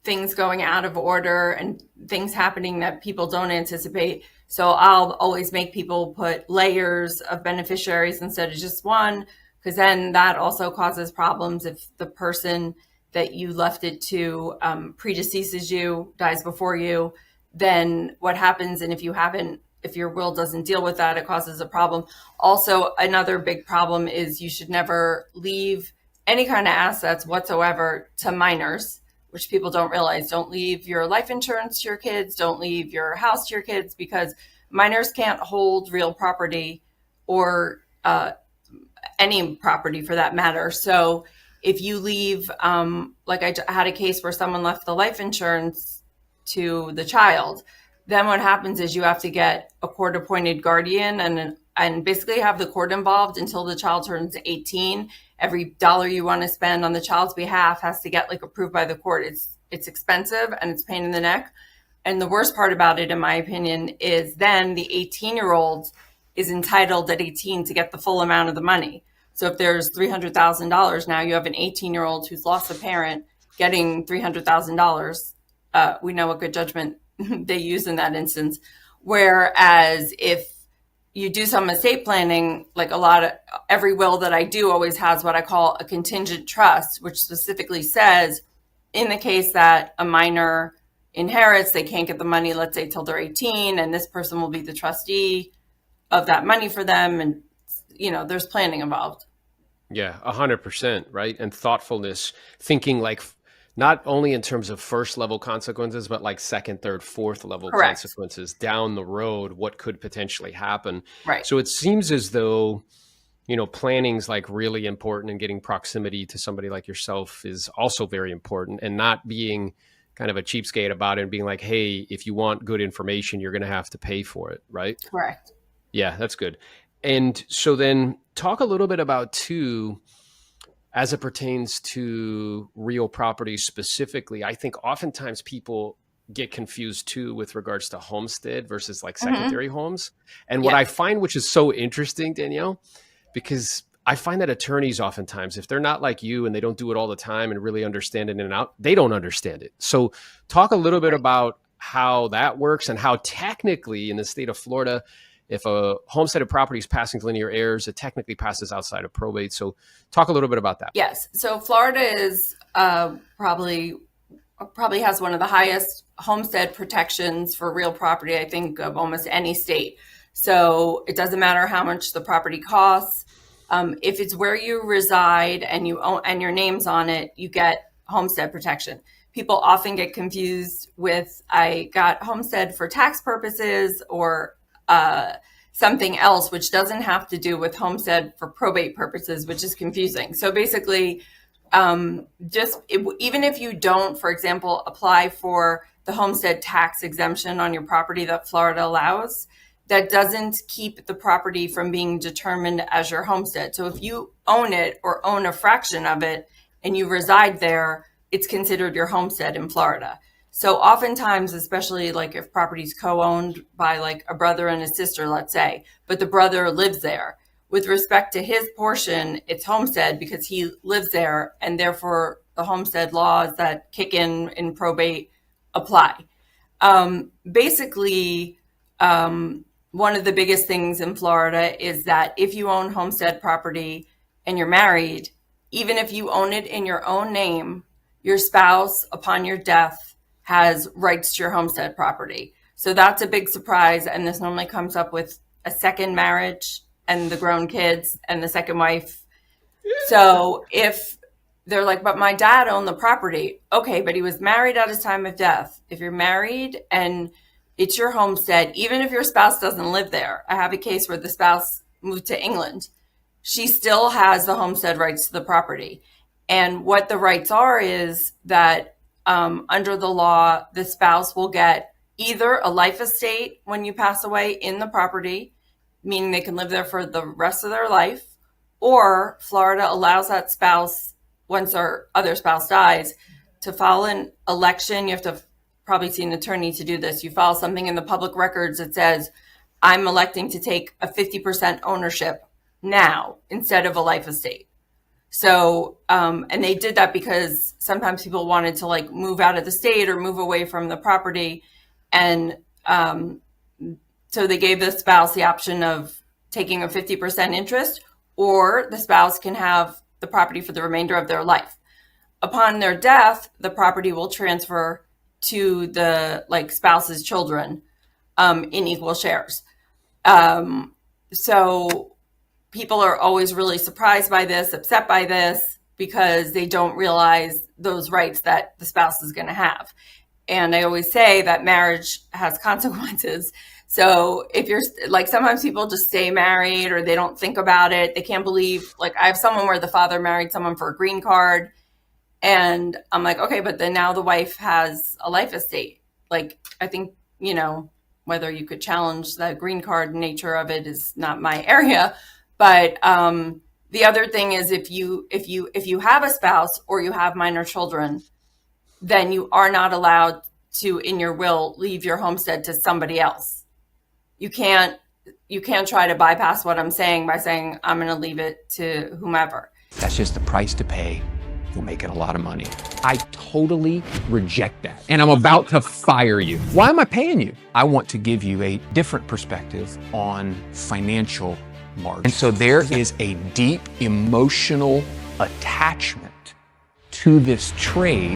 [SPEAKER 4] things going out of order and things happening that people don't anticipate. So I'll always make people put layers of beneficiaries instead of just one, because then that also causes problems if the person that you left it to predeceases you, dies before you. Then what happens? And if your will doesn't deal with that, it causes a problem. Also, another big problem is you should never leave any kind of assets whatsoever to minors, which people don't realize. Don't leave your life insurance to your kids. Don't leave your house to your kids, because minors can't hold real property or any property for that matter. So if you leave, like I had a case where someone left the life insurance to the child, then what happens is you have to get a court-appointed guardian and basically have the court involved until the child turns 18. Every dollar you want to spend on the child's behalf has to get like approved by the court. It's expensive and it's a pain in the neck. And the worst part about it, in my opinion, is then the 18-year-old is entitled at 18 to get the full amount of the money. So if there's $300,000 now, you have an 18-year-old who's lost a parent getting $300,000. We know what good judgment they use in that instance. Whereas if you do some estate planning, like every will that I do always has what I call a contingent trust, which specifically says in the case that a minor inherits, they can't get the money, let's say till they're 18, and this person will be the trustee of that money for them. And, there's planning involved.
[SPEAKER 1] Yeah, 100%, right? And thoughtfulness, thinking like not only in terms of first level consequences, but like second, third, fourth level consequences down the road, what could potentially happen.
[SPEAKER 4] Right.
[SPEAKER 1] So it seems as though, planning's like really important, and getting proximity to somebody like yourself is also very important, and not being kind of a cheapskate about it and being like, hey, if you want good information, you're going to have to pay for it. Right.
[SPEAKER 4] Correct.
[SPEAKER 1] Yeah, that's good. And so then talk a little bit about too, as it pertains to real property specifically. I think oftentimes people get confused too with regards to homestead versus like secondary homes. And what I find, which is so interesting, Danielle, because I find that attorneys oftentimes, if they're not like you and they don't do it all the time and really understand it in and out, they don't understand it. So talk a little bit about how that works, and how technically in the state of Florida, if a homesteaded property is passing to linear heirs, it technically passes outside of probate. So talk a little bit about that.
[SPEAKER 4] Yes. So Florida is probably has one of the highest homestead protections for real property, I think, of almost any state. So it doesn't matter how much the property costs. If it's where you reside and you own, and your name's on it, you get homestead protection. People often get confused with, I got homestead for tax purposes or something else, which doesn't have to do with homestead for probate purposes, which is confusing. So basically, even if you don't, for example, apply for the homestead tax exemption on your property that Florida allows, that doesn't keep the property from being determined as your homestead. So if you own it or own a fraction of it and you reside there, it's considered your homestead in Florida. So oftentimes, especially like if property's co-owned by like a brother and a sister, let's say, but the brother lives there, with respect to his portion, it's homestead because he lives there, and therefore the homestead laws that kick in probate apply. Basically, one of the biggest things in Florida is that if you own homestead property and you're married, even if you own it in your own name, your spouse, upon your death, has rights to your homestead property. So that's a big surprise. And this normally comes up with a second marriage and the grown kids and the second wife. So if they're like, but my dad owned the property. Okay, but he was married at his time of death. If you're married and it's your homestead, even if your spouse doesn't live there. I have a case where the spouse moved to England. She still has the homestead rights to the property. And what the rights are is that under the law, the spouse will get either a life estate when you pass away in the property, meaning they can live there for the rest of their life, or Florida allows that spouse, once our other spouse dies, to file an election. You have to probably see an attorney to do this. You file something in the public records that says, I'm electing to take a 50% ownership now instead of a life estate. So, and they did that because sometimes people wanted to like move out of the state or move away from the property. And so they gave the spouse the option of taking a 50% interest, or the spouse can have the property for the remainder of their life. Upon their death, the property will transfer to the like spouse's children in equal shares. So people are always really surprised by this, upset by this, because they don't realize those rights that the spouse is going to have. And I always say that marriage has consequences. So if you're like, sometimes people just stay married or they don't think about it. They can't believe, like I have someone where the father married someone for a green card. And I'm like, okay, but then now the wife has a life estate. Like, I think, you know, whether you could challenge the green card nature of it is not my area. But the other thing is if you have a spouse or you have minor children, then you are not allowed to, in your will, leave your homestead to somebody else. You can't try to bypass what I'm saying by saying, I'm going to leave it to whomever.
[SPEAKER 5] That's just the price to pay for making a lot of money. I totally reject that. And I'm about to fire you. Why am I paying you? I want to give you a different perspective on financial margin. And so there is a deep emotional attachment to this trade.